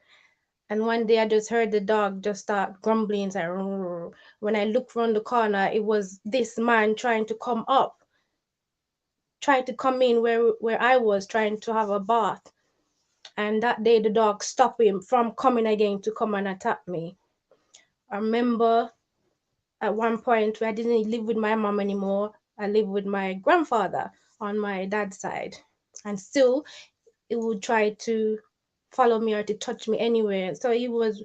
And one day I just heard the dog just start grumbling. It's like, "Rrrr." When I looked around the corner, it was this man trying to come up, trying to come in where I was trying to have a bath. And that day the dog stopped him from coming again to come and attack me. I remember at one point where I didn't live with my mom anymore. I lived with my grandfather on my dad's side. And still it would try to follow me or to touch me anywhere. So he was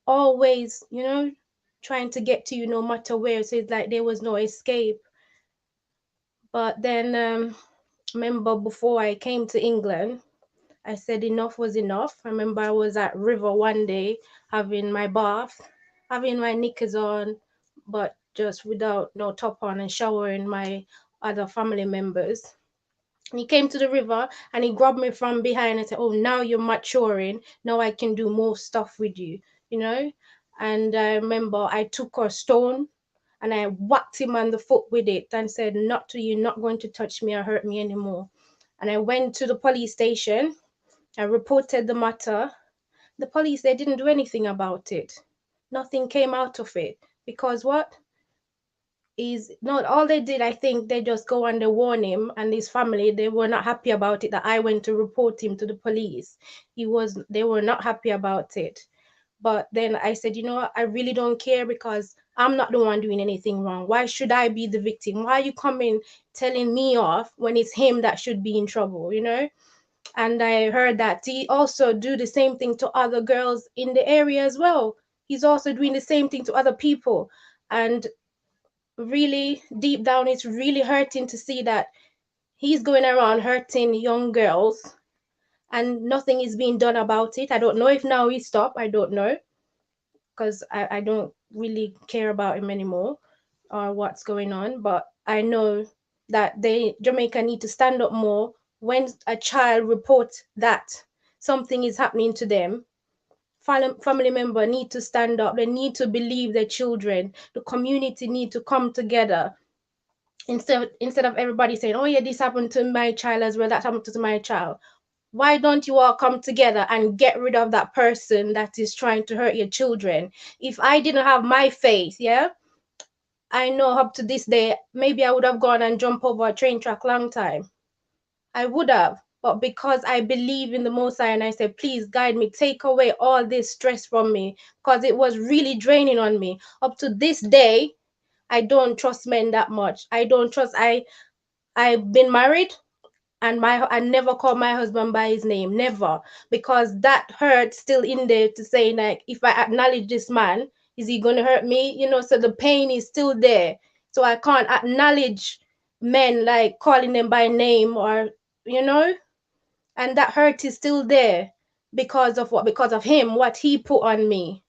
always, trying to get to you no matter where. So it's like there was no escape. But then, remember before I came to England, I said enough was enough. I remember I was at River one day having my bath, having my knickers on, but just without no top on, and showering my other family members. And he came to the river and he grabbed me from behind and said, oh, now you're maturing. Now I can do more stuff with you, you know? And I remember I took a stone and I whacked him on the foot with it and said, not to you, not going to touch me or hurt me anymore. And I went to the police station. I reported the matter. The police, they didn't do anything about it. Nothing came out of it. Because what? Is not all they did. I think they just go and they warn him and his family. They were not happy about it that I went to report him to the police. They were not happy about it. But then I said, you know what, I really don't care, because I'm not the one doing anything wrong. Why should I be the victim? Why are you coming telling me off when it's him that should be in trouble, And I heard that he also do the same thing to other girls in the area as well. He's also doing the same thing to other people. And really deep down, it's really hurting to see that he's going around hurting young girls and nothing is being done about it. I don't know if now he stopped. I don't know, because I don't really care about him anymore or what's going on. But I know that Jamaica need to stand up more when a child reports that something is happening to them. Family member need to stand up. They need to believe their children. The community need to come together, instead of everybody saying, oh yeah, this happened to my child as well, that happened to my child. Why don't you all come together and get rid of that person that is trying to hurt your children? If I didn't have my faith, yeah, I know up to this day, maybe I would have gone and jumped over a train track long time. I would have. But because I believe in the Most High and I said, please guide me, take away all this stress from me, because it was really draining on me. Up to this day, I don't trust men that much. I don't trust. I've been married, and my I never call my husband by his name, never, because that hurt still in there to say like, if I acknowledge this man, is he gonna hurt me? So the pain is still there. So I can't acknowledge men like calling them by name, or you know, and that hurt is still there because of what? Because of him, what he put on me.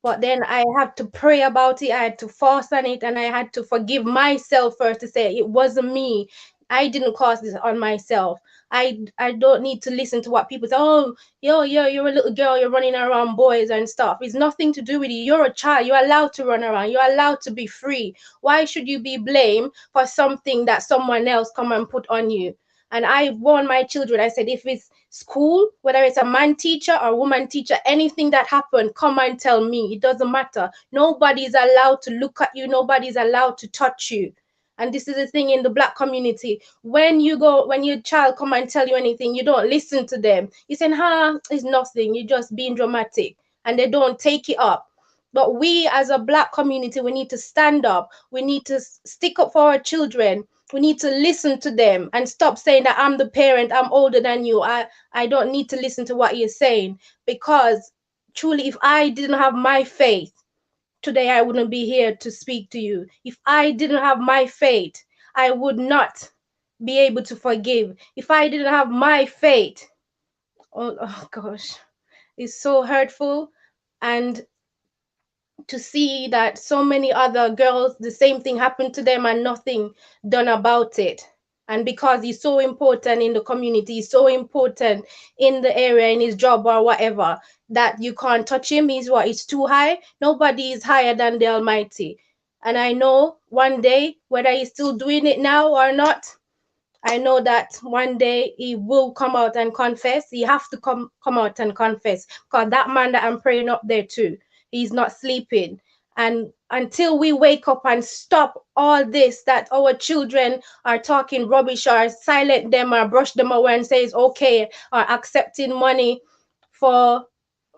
But then I had to pray about it. I had to fast on it, and I had to forgive myself first, to say it wasn't me. I didn't cause this on myself. I don't need to listen to what people say. Oh, yo, you're a little girl. You're running around boys and stuff. It's nothing to do with you. You're a child. You're allowed to run around. You're allowed to be free. Why should you be blamed for something that someone else come and put on you? And I warned my children. I said, if it's school, whether it's a man teacher or woman teacher, anything that happened, come and tell me. It doesn't matter. Nobody's allowed to look at you. Nobody's allowed to touch you. And this is the thing in the black community. When your child come and tell you anything, you don't listen to them. You say, it's nothing. You're just being dramatic. And they don't take it up. But we as a black community, we need to stand up. We need to stick up for our children. We need to listen to them and stop saying that I'm the parent, I'm older than you. I don't need to listen to what you're saying, because truly, if I didn't have my faith, today I wouldn't be here to speak to you. If I didn't have my faith, I would not be able to forgive. If I didn't have my faith, oh gosh, it's so hurtful. And to see that so many other girls, the same thing happened to them and nothing done about it. And because he's so important in the community, he's so important in the area, in his job or whatever, that you can't touch him. He's what? He's too high. Nobody is higher than the Almighty. And I know one day, whether he's still doing it now or not, I know that one day he will come out and confess. He have to come out and confess, because that man that I'm praying up there too, he's not sleeping. And until we wake up and stop all this, that our children are talking rubbish, or silent them, or brush them away and say it's okay, or accepting money for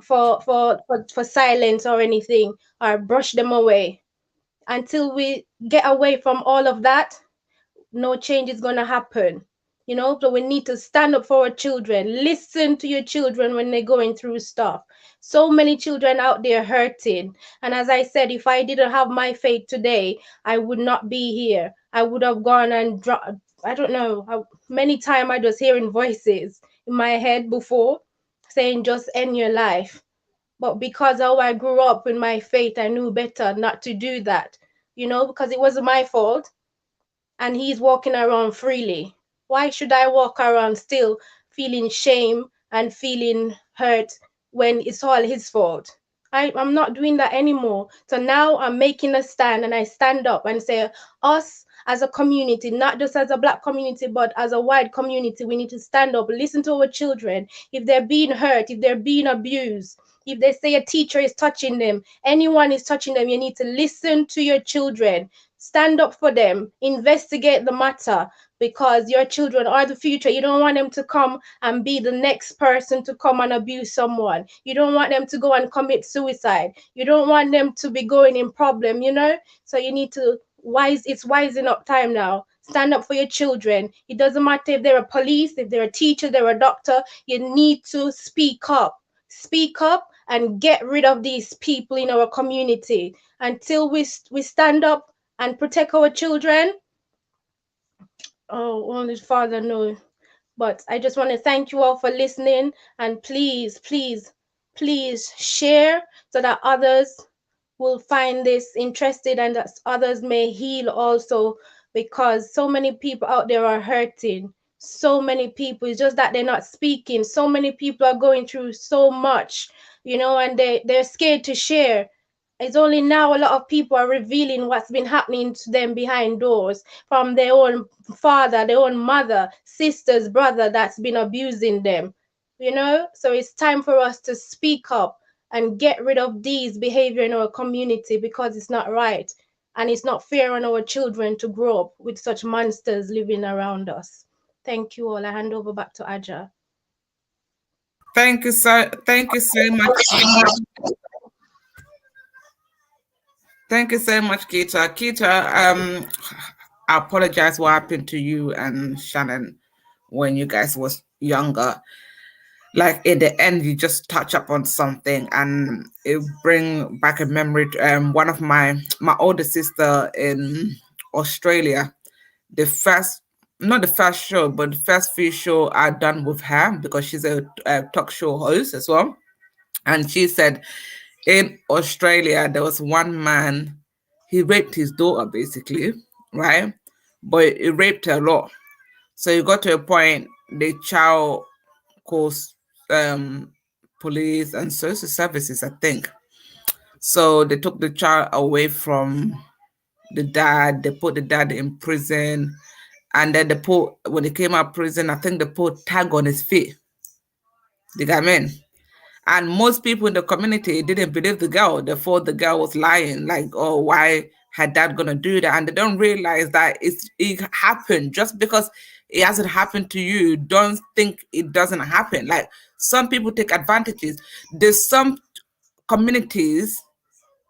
for silence or anything, or brush them away, until we get away from all of that, no change is going to happen. So we need to stand up for our children. Listen to your children when they're going through stuff. So many children out there hurting. And as I said, if I didn't have my faith today, I would not be here. I would have gone and I don't know how many times I was hearing voices in my head before saying just end your life. But because how I grew up in my faith, I knew better not to do that, because it wasn't my fault, and he's walking around freely. Why should I walk around still feeling shame and feeling hurt when it's all his fault? I'm not doing that anymore. So now I'm making a stand, and I stand up and say, us as a community, not just as a black community, but as a wide community, we need to stand up, listen to our children. If they're being hurt, if they're being abused, if they say a teacher is touching them, anyone is touching them, you need to listen to your children. Stand up for them, investigate the matter, because your children are the future. You don't want them to come and be the next person to come and abuse someone. You don't want them to go and commit suicide. You don't want them to be going in problem. So you need to it's wising up time now. Stand up for your children. It doesn't matter if they're a police, if they're a teacher, they're a doctor. You need to speak up. Speak up and get rid of these people in our community. Until we stand up and protect our children, oh, only Father knows. But I just want to thank you all for listening, and please, please, please share so that others will find this interested, and that others may heal also, because so many people out there are hurting. So many people, it's just that they're not speaking. So many people are going through so much, and they're scared to share. It's only now a lot of people are revealing what's been happening to them behind doors, from their own father, their own mother, sisters, brother that's been abusing them. So it's time for us to speak up and get rid of these behavior in our community, because it's not right, and it's not fair on our children to grow up with such monsters living around us. Thank you all. I hand over back to Aja. Thank you so much. Thank you so much, Kita. I apologize what happened to you and Shannon when you guys was younger. Like in the end, you just touch up on something and it bring back a memory. One of my older sister in Australia, the first not the first show, but the first few show I done with her because she's a talk show host as well. And she said in Australia there was one man, he raped his daughter basically, right? But he raped her a lot. So it got to a point the child calls police and social services, I think. So they took the child away from the dad. They put the dad in prison, and then they put when he came out of prison, I think they put tag on his feet. The guy man. And most people in the community didn't believe the girl. They thought the girl was lying, like, oh, why had dad gonna do that? And they don't realize that it happened. Just because it hasn't happened to you, don't think it doesn't happen. Like some people take advantages. There's some communities,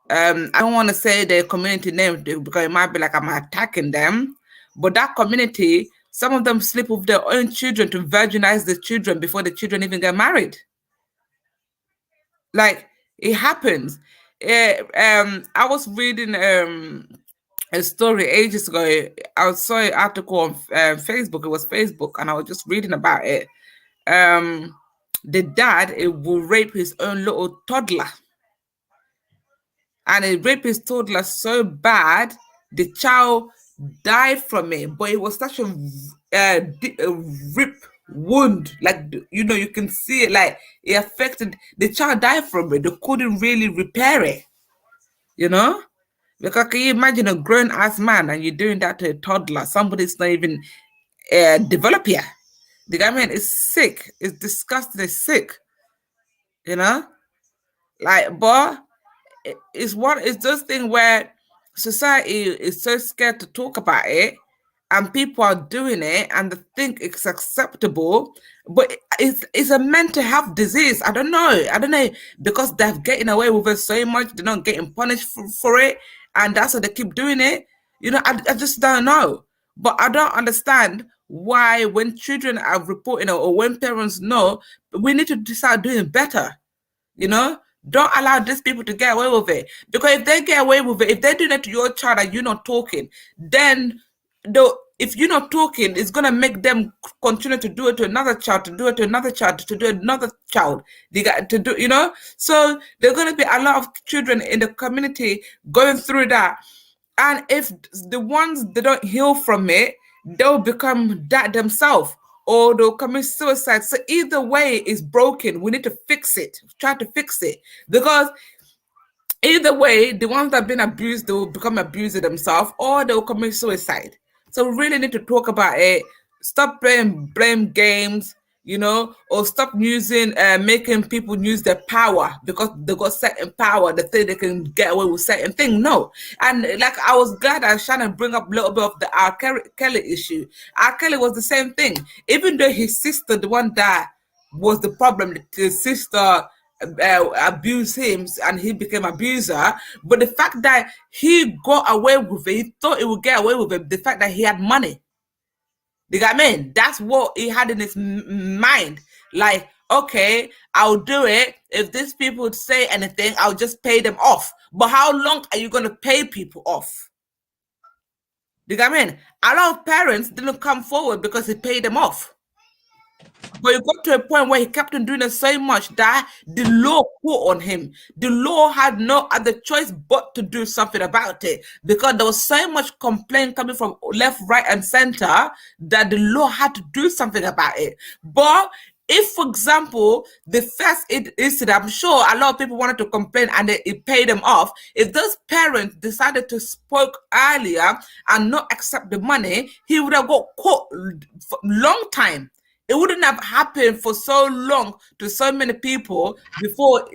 I don't want to say the community name because it might be like I'm attacking them, but that community, some of them sleep with their own children to virginize the children before the children even get married. Like it happens. I was reading a story ages ago. I saw an article on Facebook. It was Facebook, and I was just reading about it. Um, the dad will rape his own little toddler, and he raped his toddler so bad the child died from it. But it was such a rip wound, like you can see it, like it affected the child died from it. They couldn't really repair it, you know. Because can you imagine a grown ass man and you're doing that to a toddler? Somebody's not even developed yet. The guy man is sick. It's disgusting. It's sick, you know. Like, but it's this thing where society is so scared to talk about it and people are doing it and they think it's acceptable, but it's a mental health disease. I don't know because they're getting away with it so much, they're not getting punished for it, and that's why they keep doing it. I just don't know, but I don't understand why when children are reporting or when parents know, we need to start doing better, you know. Don't allow these people to get away with it. Because if they get away with it, if they do that to your child and you're not talking, then if you're not talking, it's gonna make them continue to do it to another child, to do it to another child, to do another child. They got to do, So there are gonna be a lot of children in the community going through that. And if the ones that don't heal from it, they'll become that themselves or they'll commit suicide. So either way is broken. We need to fix it, try to fix it. Because either way, the ones that have been abused, they will become abusers themselves or they will commit suicide. So we really need to talk about it. Stop playing blame games, or stop making people use their power because they got certain power. They think they can get away with certain things. No. And like I was glad that Shannon bring up a little bit of the Kelly issue. R. Kelly was the same thing. Even though his sister, the one that was the problem, his sister abused him and he became abuser, but the fact that he got away with it, he thought he would get away with it, the fact that he had money. You got me? That's what he had in his mind. Like, okay, I'll do it. If these people would say anything, I'll just pay them off. But how long are you going to pay people off? You got me? A lot of parents didn't come forward because he paid them off. But it got to a point where he kept on doing it so much that the law put on him. The law had no other choice but to do something about it because there was so much complaint coming from left, right, and center that the law had to do something about it. But if, for example, the first incident, I'm sure a lot of people wanted to complain and it paid them off. If those parents decided to spoke earlier and not accept the money, he would have got caught for a long time. It wouldn't have happened for so long to so many people before,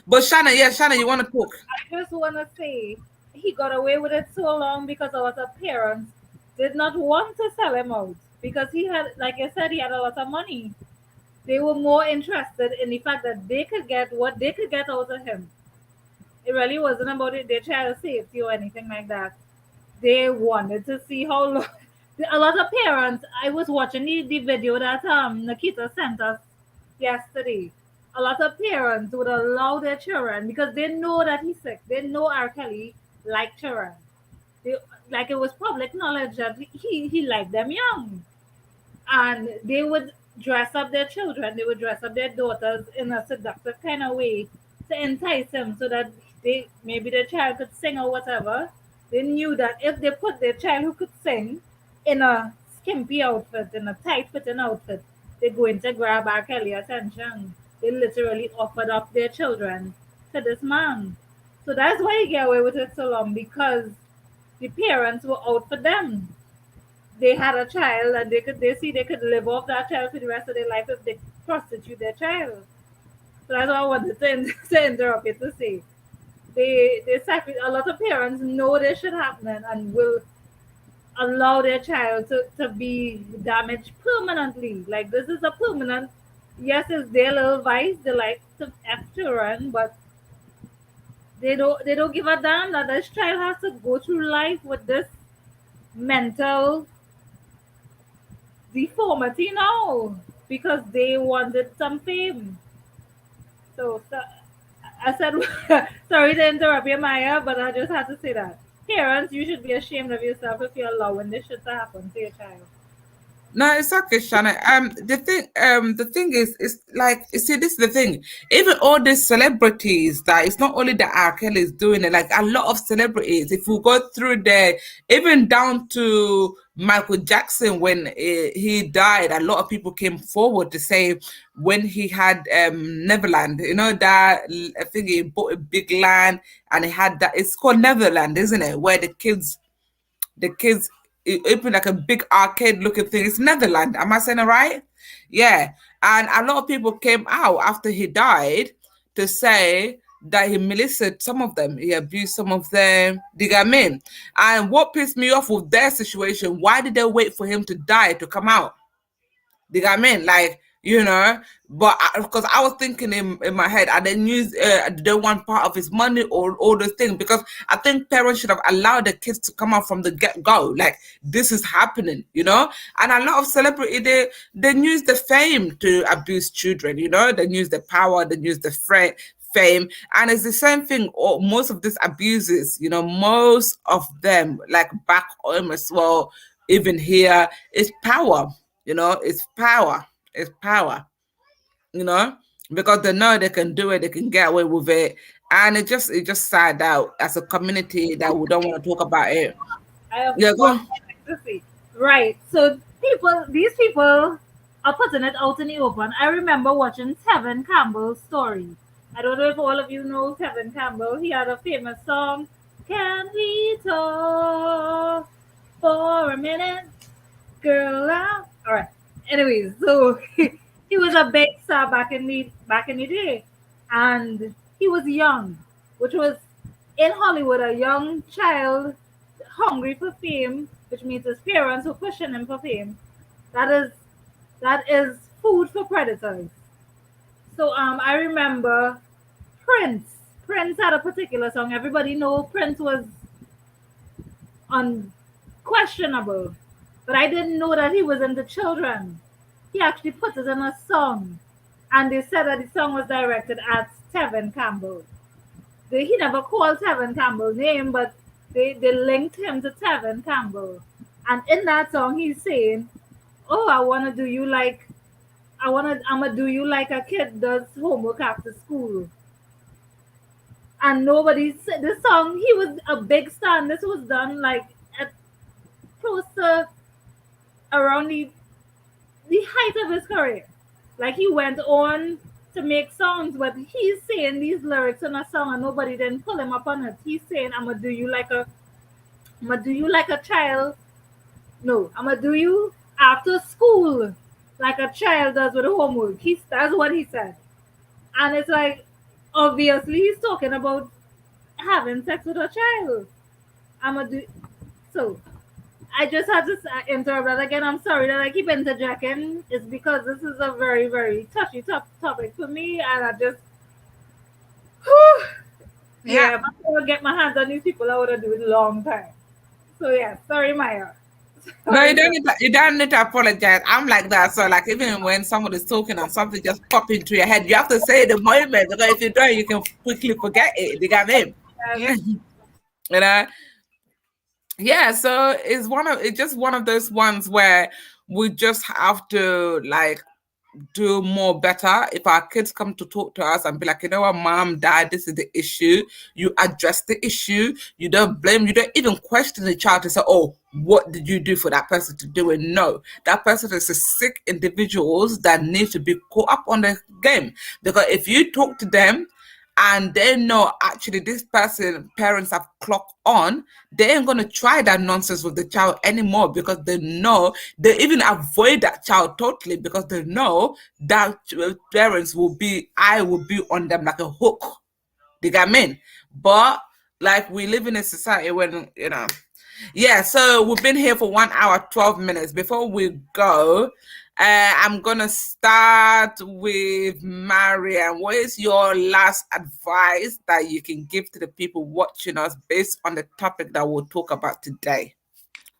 But Shannon, you want to talk? I just want to say he got away with it so long because our parents did not want to sell him out because he had, like I said, he had a lot of money. They were more interested in the fact that they could get what they could get out of him. It really wasn't about it, their child safety or anything like that. They wanted to see how long. A lot of parents. I was watching the video that Nikita sent us yesterday. A lot of parents would allow their children because they know that he's sick. They know R. Kelly liked children. They, like it was public knowledge that he liked them young, and they would dress up their children, they would dress up their daughters in a seductive kind of way to entice them so that they maybe their child could sing or whatever. They knew that if they put their child who could sing in a skimpy outfit, in a tight fitting outfit, they're going to grab R. Kelly attention. They literally offered up their children to this man. So that's why he get away with it so long, because the parents were out for them. They had a child and they could live off that child for the rest of their life if they prostitute their child. So that's what I wanted to interrupt you to say. A lot of parents know this should happen and will allow their child to be damaged permanently. Like this is a permanent, yes, it's their little vice, they like to F children, but they don't give a damn that this child has to go through life with this mental deformity now because they wanted some fame. So I said, sorry to interrupt you, Maya, but I just had to say that. Parents, you should be ashamed of yourself if you're allowing this shit to happen to your child. No, it's okay, Shanna. The thing is like, you see, this is the thing. Even all these celebrities, that it's not only that R. Kelly is doing it. Like a lot of celebrities, if we go through the, even down to Michael Jackson when he died, a lot of people came forward to say when he had Neverland, you know that I think he bought a big land and he had that. It's called Neverland, isn't it? Where the kids it opened like a big arcade looking thing. It's Netherlands. Am I saying it right? Yeah. And a lot of people came out after he died to say that he molested some of them, he abused some of them. Do you get me? And what pissed me off with their situation, why did they wait for him to die to come out? Do you get what I mean? Like, but because I was thinking in my head, and then use they want part of his money or all those things, because I think parents should have allowed the kids to come out from the get go. Like this is happening, And a lot of celebrity they use the fame to abuse children, They use the power, they use the fame, and it's the same thing. Or most of these abuses, most of them, like back home as well, even here, it's power. It's power. It's power. You know, because they know they can do it, they can get away with it, and it just sad out as a community that we don't want to talk about it. I have Yeah, go one on. thing to say. Right. So these people are putting it out in the open. I remember watching Tevin Campbell's story. I don't know if all of you know Tevin Campbell. He had a famous song, Can We Talk for a Minute? Girl out. All right. Anyways, so he was a big star back in the day, and he was young, which was in Hollywood a young child hungry for fame, which means his parents were pushing him for fame. That is that is food for predators. So I remember Prince. Prince had a particular song. Everybody know Prince was unquestionable. But I didn't know that he was into children. He actually put it in a song. And they said that the song was directed at Tevin Campbell. He never called Tevin Campbell's name, but they linked him to Tevin Campbell. And in that song, he's saying, "Oh, I'ma do you like a kid does homework after school." And nobody said this song. He was a big star. And this was done like at close to around the height of his career. Like he went on to make songs, but he's saying these lyrics in a song and nobody didn't pull him up on it. He's saying, I'ma do you like a child. No, I'ma do you after school like a child does with homework. That's what he said. And it's like obviously he's talking about having sex with a child. I'ma do so I just had to interrupt that again. I'm sorry that I keep interjecting. It's because this is a very, very touchy topic for me, and I just, whew, Yeah. yeah, if I could get my hands on these people, I would have do it a long time. So yeah, sorry, Maya. No, Sorry, sorry. you don't need to apologize. I'm like that. So like even when someone is talking and something just pop into your head, you have to say it the moment because if you don't, you can quickly forget it. You got me? Yeah. You know? Yeah, so it's just one of those ones where we just have to like do more better. If our kids come to talk to us and be like, you know what, mom, dad, this is the issue, you address the issue. You don't blame, you don't even question the child to say, oh, what did you do for that person to do it? No, that person is a sick individuals that need to be caught up on the game. Because if you talk to them and they know actually this person parents have clocked on, they ain't gonna try that nonsense with the child anymore because they know they even avoid that child totally because they know that parents will be I will be on them like a hook. They got me. But like we live in a society when yeah, so we've been here for 1 hour, 12 minutes. Before we go, I'm going to start with Mariam. What is your last advice that you can give to the people watching us based on the topic that we'll talk about today?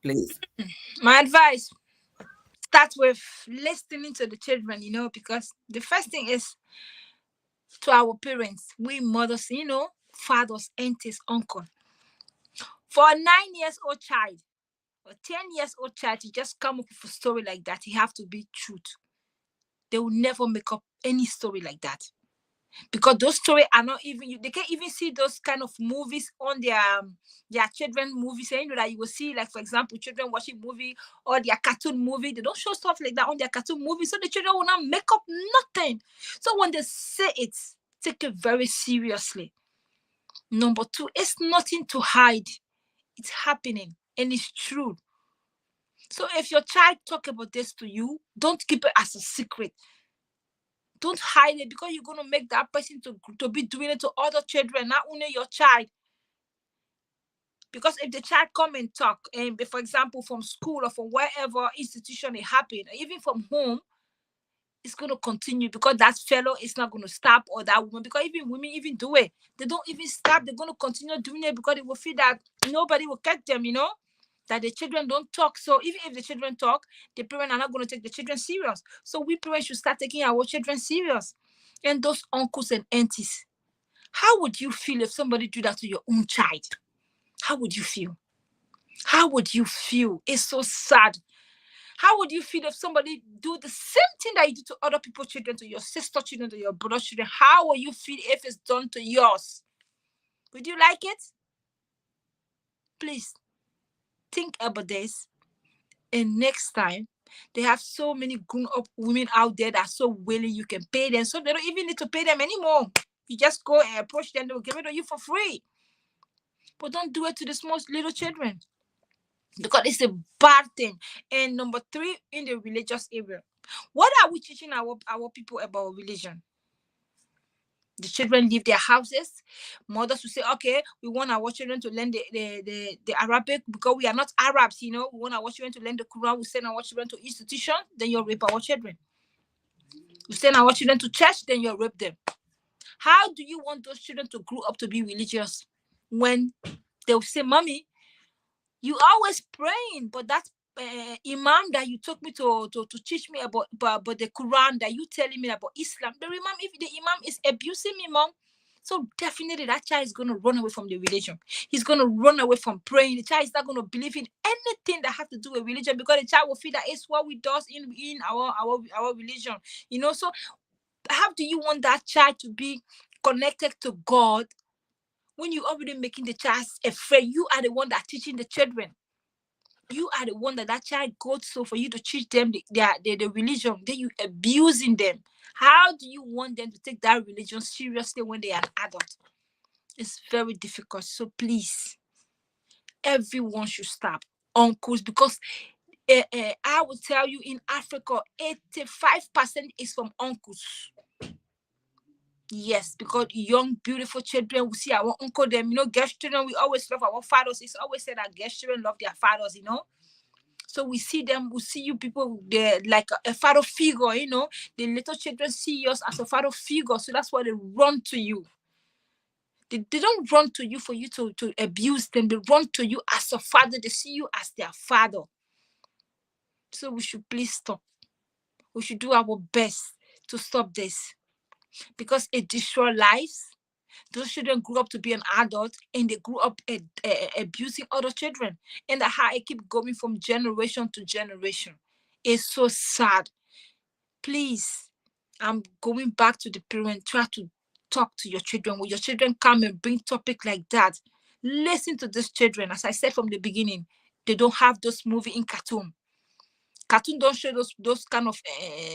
Please. My advice: start with listening to the children. Because the first thing is to our parents, we mothers, fathers, aunties, uncle. For a 9 years old child or 10 years old child to just come up with a story like that, you have to be truth. They will never make up any story like that. Because those stories are not even, they can't even see those kind of movies on their children movies. And that you will see, like for example, children watching movie or their cartoon movie. They don't show stuff like that on their cartoon movie, so the children will not make up nothing. So when they say it, take it very seriously. Number two, it's nothing to hide. It's happening and it's true. So if your child talk about this to you, don't keep it as a secret. Don't hide it, because you're gonna make that person to be doing it to other children, not only your child. Because if the child come and talk, and for example from school or from wherever institution it happened, even from home, it's gonna continue, because that fellow is not gonna stop, or that woman, because even women even do it. They don't even stop. They're gonna continue doing it because they will feel that nobody will catch them. That the children don't talk. So even if the children talk, the parents are not going to take the children serious. So we parents should start taking our children serious. And those uncles and aunties, how would you feel if somebody do that to your own child? How would you feel? How would you feel? It's so sad. How would you feel if somebody do the same thing that you do to other people's children, to your sister children, to your brother children? How will you feel if it's done to yours? Would you like it? Please think about this. And next time, they have so many grown-up women out there that are so willing, you can pay them. So they don't even need to pay them anymore. You just go and approach them, they'll give it to you for free. But don't do it to the small little children, because it's a bad thing. And number three, in the religious area, what are we teaching our people about religion? The children leave their houses. Mothers will say, okay, we want our children to learn the Arabic because we are not Arabs. We want our children to learn the Quran. We send our children to institution, then you rape our children. We send our children to church, then you rape them. How do you want those children to grow up to be religious when they'll say, mommy, you always praying, but that imam that you took me to teach me about the Quran, that you telling me about Islam, the imam, if the imam is abusing me, mom, so definitely that child is going to run away from the religion. He's going to run away from praying. The child is not going to believe in anything that has to do with religion, because the child will feel that it's what we do in our religion. So how do you want that child to be connected to God when you already making the child afraid? You are the one that teaching the children. You are the one that child goes so for you to teach them the religion. Then you abusing them. How do you want them to take that religion seriously when they are an adult? It's very difficult. So please, everyone should stop. Uncles, because I will tell you, in Africa, 85% is from uncles. Yes, because young, beautiful children, we see our uncle them, girl children, we always love our fathers. It's always said that girl children love their fathers. So we see them, we see you people, they're like a father figure, you know. The little children see us as a father figure, so that's why they run to you. They don't run to you for you to abuse them. They run to you as a father. They see you as their father. So we should please stop. We should do our best to stop this because it destroys lives. Those children grew up to be an adult and they grew up abusing other children. And the how it keep going from generation to generation. It's so sad. Please, I'm going back to the parent. Try to talk to your children. When your children come and bring topic like that, listen to these children. As I said from the beginning, they don't have those movie in cartoon. Cartoon don't show those kind of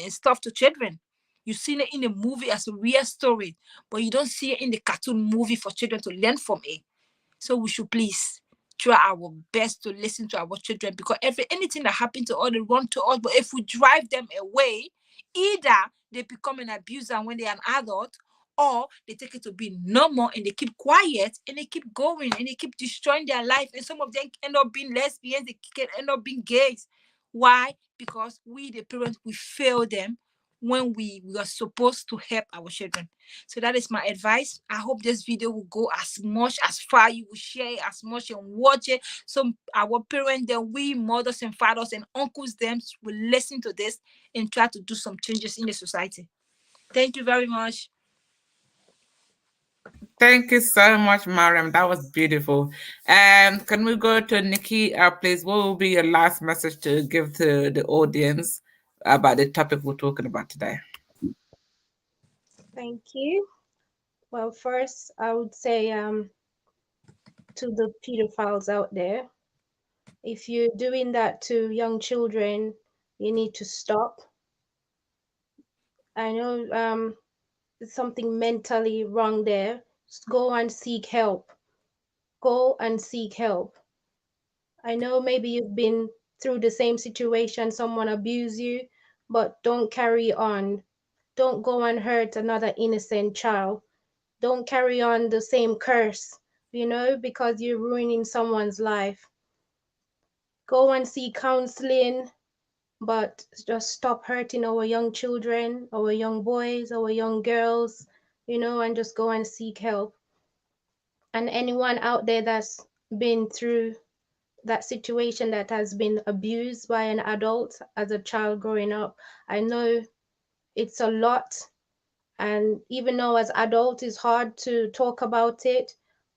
stuff to children. You see it in a movie as a real story, but you don't see it in the cartoon movie for children to learn from it. So we should please try our best to listen to our children because every anything that happens to us, they run to us. But if we drive them away, either they become an abuser when they're an adult, or they take it to be normal and they keep quiet and they keep going and they keep destroying their life. And some of them end up being lesbians, they can end up being gays. Why? Because we, the parents, we fail them when we are supposed to help our children. So that is my advice. I hope this video will go as much as far. You will share it as much and watch it. So our parents, then we mothers and fathers and uncles, them will listen to this and try to do some changes in the society. Thank you very much. Thank you so much, Mariam. That was beautiful. And can we go to Nikki, please? What will be your last message to give to the audience about the topic we're talking about today? Thank you. Well, first, I would say to the pedophiles out there, if you're doing that to young children, you need to stop. I know there's something mentally wrong there. Just go and seek help. Go and seek help. I know maybe you've been through the same situation, someone abused you, but don't carry on. Don't go and hurt another innocent child. Don't carry on the same curse, because you're ruining someone's life. Go and seek counseling, but just stop hurting our young children, our young boys, our young girls, and just go and seek help. And anyone out there that's been through that situation, that has been abused by an adult as a child growing up, I know it's a lot. And even though as adult it's hard to talk about it,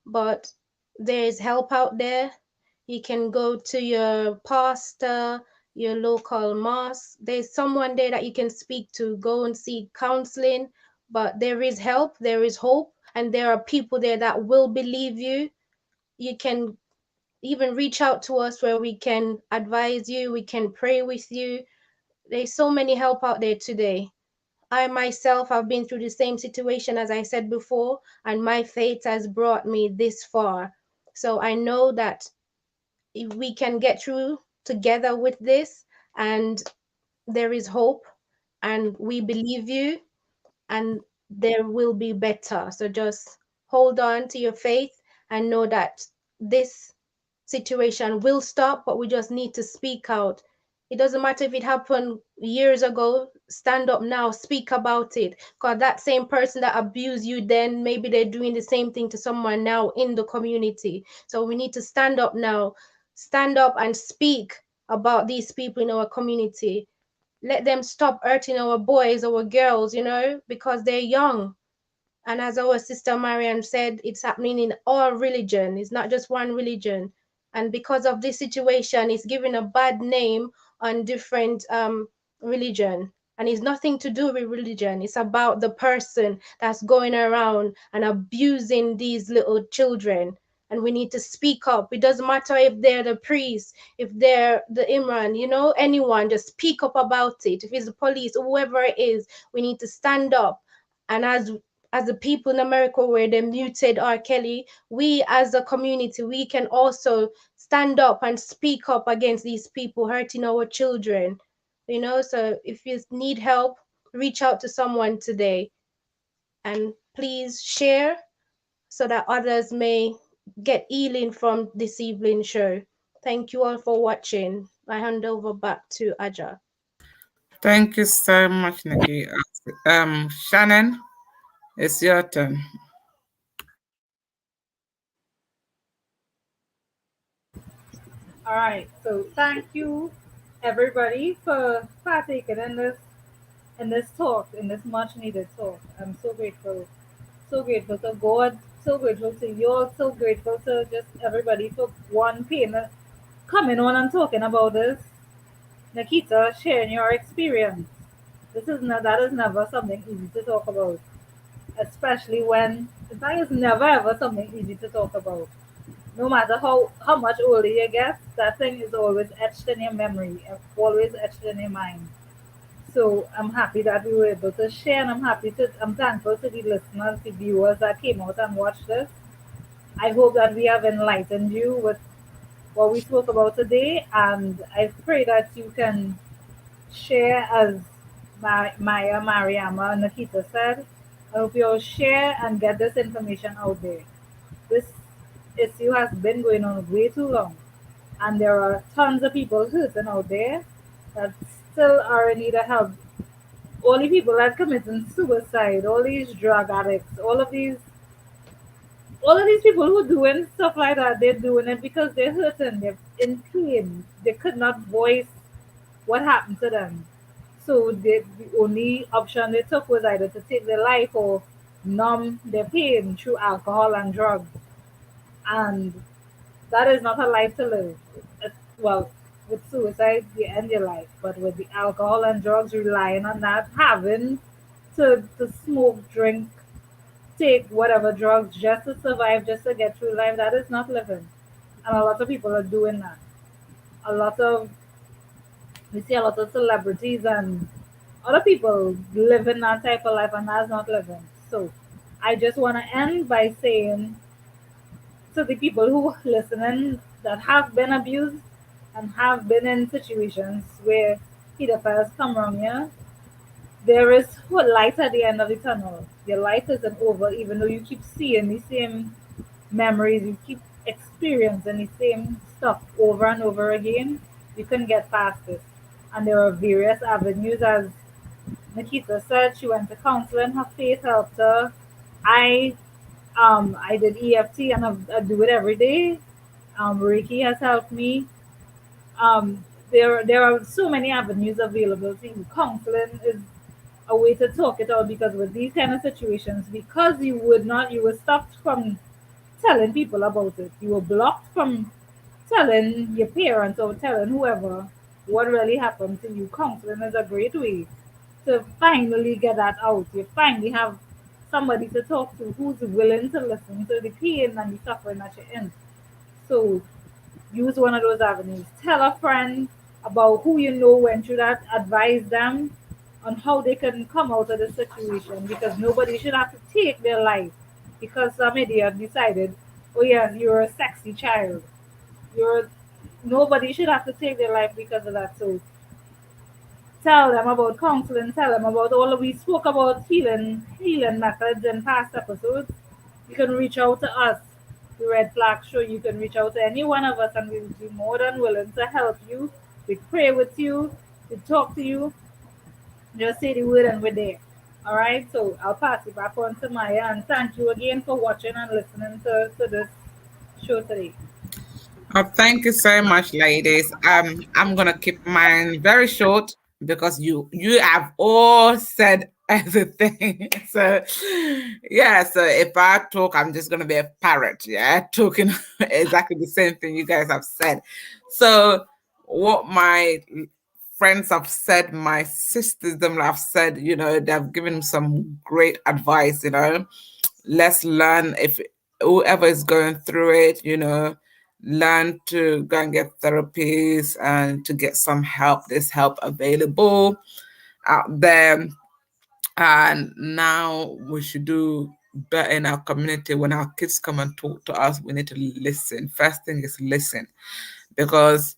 but there is help out there. You can go to your pastor, your local mosque. There's someone there that you can speak to. Go and seek counseling. But there is help, there is hope, and there are people there that will believe you. You can even reach out to us where we can advise you, we can pray with you. There's so many help out there today. I myself have been through the same situation as I said before, and my faith has brought me this far. So I know that if we can get through together with this, and there is hope, and we believe you, and there will be better. So just hold on to your faith and know that this situation will stop, but we just need to speak out. It doesn't matter if it happened years ago, stand up now, speak about it. Because that same person that abused you then, maybe they're doing the same thing to someone now in the community. So we need to stand up now, stand up and speak about these people in our community. Let them stop hurting our boys, our girls, because they're young. And as our sister Mariam said, it's happening in all religion. It's not just one religion. And because of this situation, it's giving a bad name on different religion. And it's nothing to do with religion. It's about the person that's going around and abusing these little children. And we need to speak up. It doesn't matter if they're the priest, if they're the imam, anyone, just speak up about it. If it's the police, whoever it is, we need to stand up. And as the people in America where they muted R. Kelly, we as a community, we can also stand up and speak up against these people hurting our children. So if you need help, reach out to someone today. And please share so that others may get healing from this evening show. Thank you all for watching. I hand over back to Aja. Thank you so much, Nikki. Shannon, it's your turn. All right. So thank you, everybody, for partaking in this talk, in this much needed talk. I'm so grateful. So grateful to God. So grateful to you all. So grateful to just everybody for one pain coming on and talking about this. Nikita, sharing your experience. That is never something easy to talk about, especially when that is never ever something easy to talk about. No matter how much older you get, that thing is always etched in your memory, always etched in your mind. So I'm happy that we were able to share, and I'm thankful to the listeners, the viewers that came out and watched this. I hope that we have enlightened you with what we spoke about today, and I pray that you can share as Maya, Mariama, and Nikita said. I hope you'll share and get this information out there. This issue has been going on way too long, and there are tons of people hurting out there that still are in need of help. All the people that committing suicide, all these drug addicts, all of these people who doing stuff like that, they're doing it because they're hurting, they're in pain. They could not voice what happened to them. So the only option they took was either to take their life or numb their pain through alcohol and drugs. And that is not a life to live. Well, with suicide, you end your life. But with the alcohol and drugs, relying on that, having to smoke, drink, take whatever drugs just to survive, just to get through life, that is not living. And a lot of people are doing that. A lot of We see a lot of celebrities and other people living that type of life, and that's not living. So I just want to end by saying to the people who listening that have been abused and have been in situations where pedophiles come around you, there is light at the end of the tunnel. Your life isn't over, even though you keep seeing the same memories, you keep experiencing the same stuff over and over again. You can get past it. And there are various avenues. As Nikita said, she went to counseling, her faith helped her. I I did EFT, and I do it every day. Reiki has helped me. There are so many avenues available to you. Counseling is a way to talk it out, because with these kind of situations, because you were stopped from telling people about it. You were blocked from telling your parents or telling whoever what really happened to you. Counseling is a great way to finally get that out. You finally have somebody to talk to who's willing to listen to the pain and the suffering that you're in. So use one of those avenues. Tell a friend about who you know went through that. Advise them on how they can come out of the situation, because nobody should have to take their life because some idiot decided, oh yes, you're a sexy child. You're Nobody should have to take their life because of that. So tell them about counseling, tell them about all of we spoke about healing methods in past episodes. You can reach out to us, the Red Flag Show. You can reach out to any one of us, and we'll be more than willing to help you. We pray with you, we talk to you. Just say the word and we're there. All right, so I'll pass it back on to Maya, and thank you again for watching and listening to this show today. Thank you so much, ladies. I'm gonna keep mine very short because you have all said everything. So yeah, so if I talk, I'm just gonna be a parrot, yeah, talking exactly the same thing you guys have said. So what my friends have said, my sisters them have said, they've given some great advice, let's learn. If whoever is going through it, learn to go and get therapies and to get some help. There's help available out there. And now we should do better in our community. When our kids come and talk to us, we need to listen. First thing is listen, because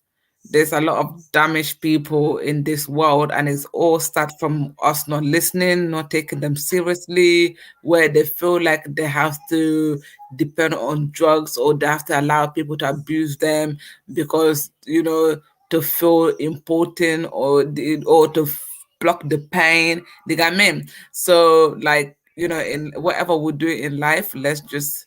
there's a lot of damaged people in this world, and it's all start from us not listening, not taking them seriously, where they feel like they have to depend on drugs, or they have to allow people to abuse them because to feel important, or to block the pain. They got me. So like, in whatever we do in life, let's just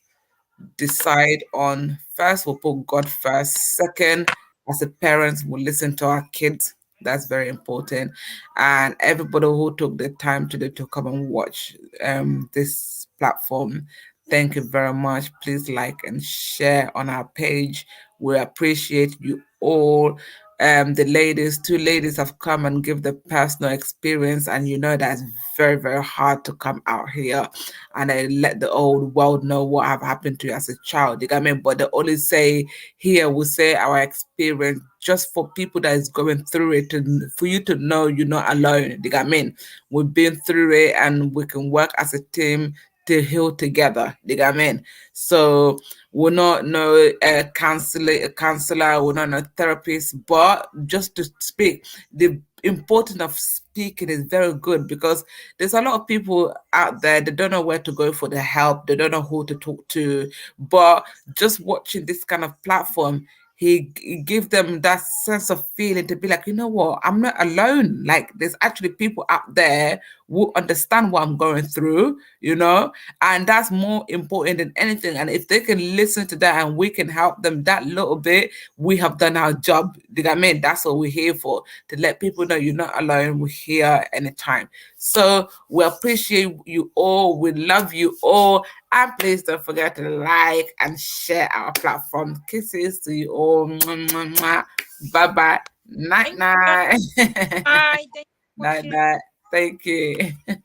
decide on, first we'll put God first, second, as a parents we'll listen to our kids. That's very important. And everybody who took the time today to come and watch this platform, thank you very much. Please like and share on our page. We appreciate you all. The ladies, two ladies have come and give the personal experience, and that's very, very hard to come out here and I let the old world know what have happened to you as a child. You get me? But they only say here, we say our experience just for people that is going through it, and for you to know you're not alone. You get me? We've been through it, and we can work as a team to heal together. You get me? So we're not no counselor, we're not no therapist, but just to speak. The importance of speaking is very good, because there's a lot of people out there, they don't know where to go for the help, they don't know who to talk to. But just watching this kind of platform, he give them that sense of feeling to be like, you know what, I'm not alone. Like, there's actually people out there who understand what I'm going through, and that's more important than anything. And if they can listen to that and we can help them that little bit, we have done our job. You know what I mean? That's what we're here for, to let people know you're not alone. We're here anytime. So we appreciate you all. We love you all. And please don't forget to like and share our platform. Kisses to you all. Bye bye. Night Thank you. night. Bye. Thank you for Night watching. night. Thank you.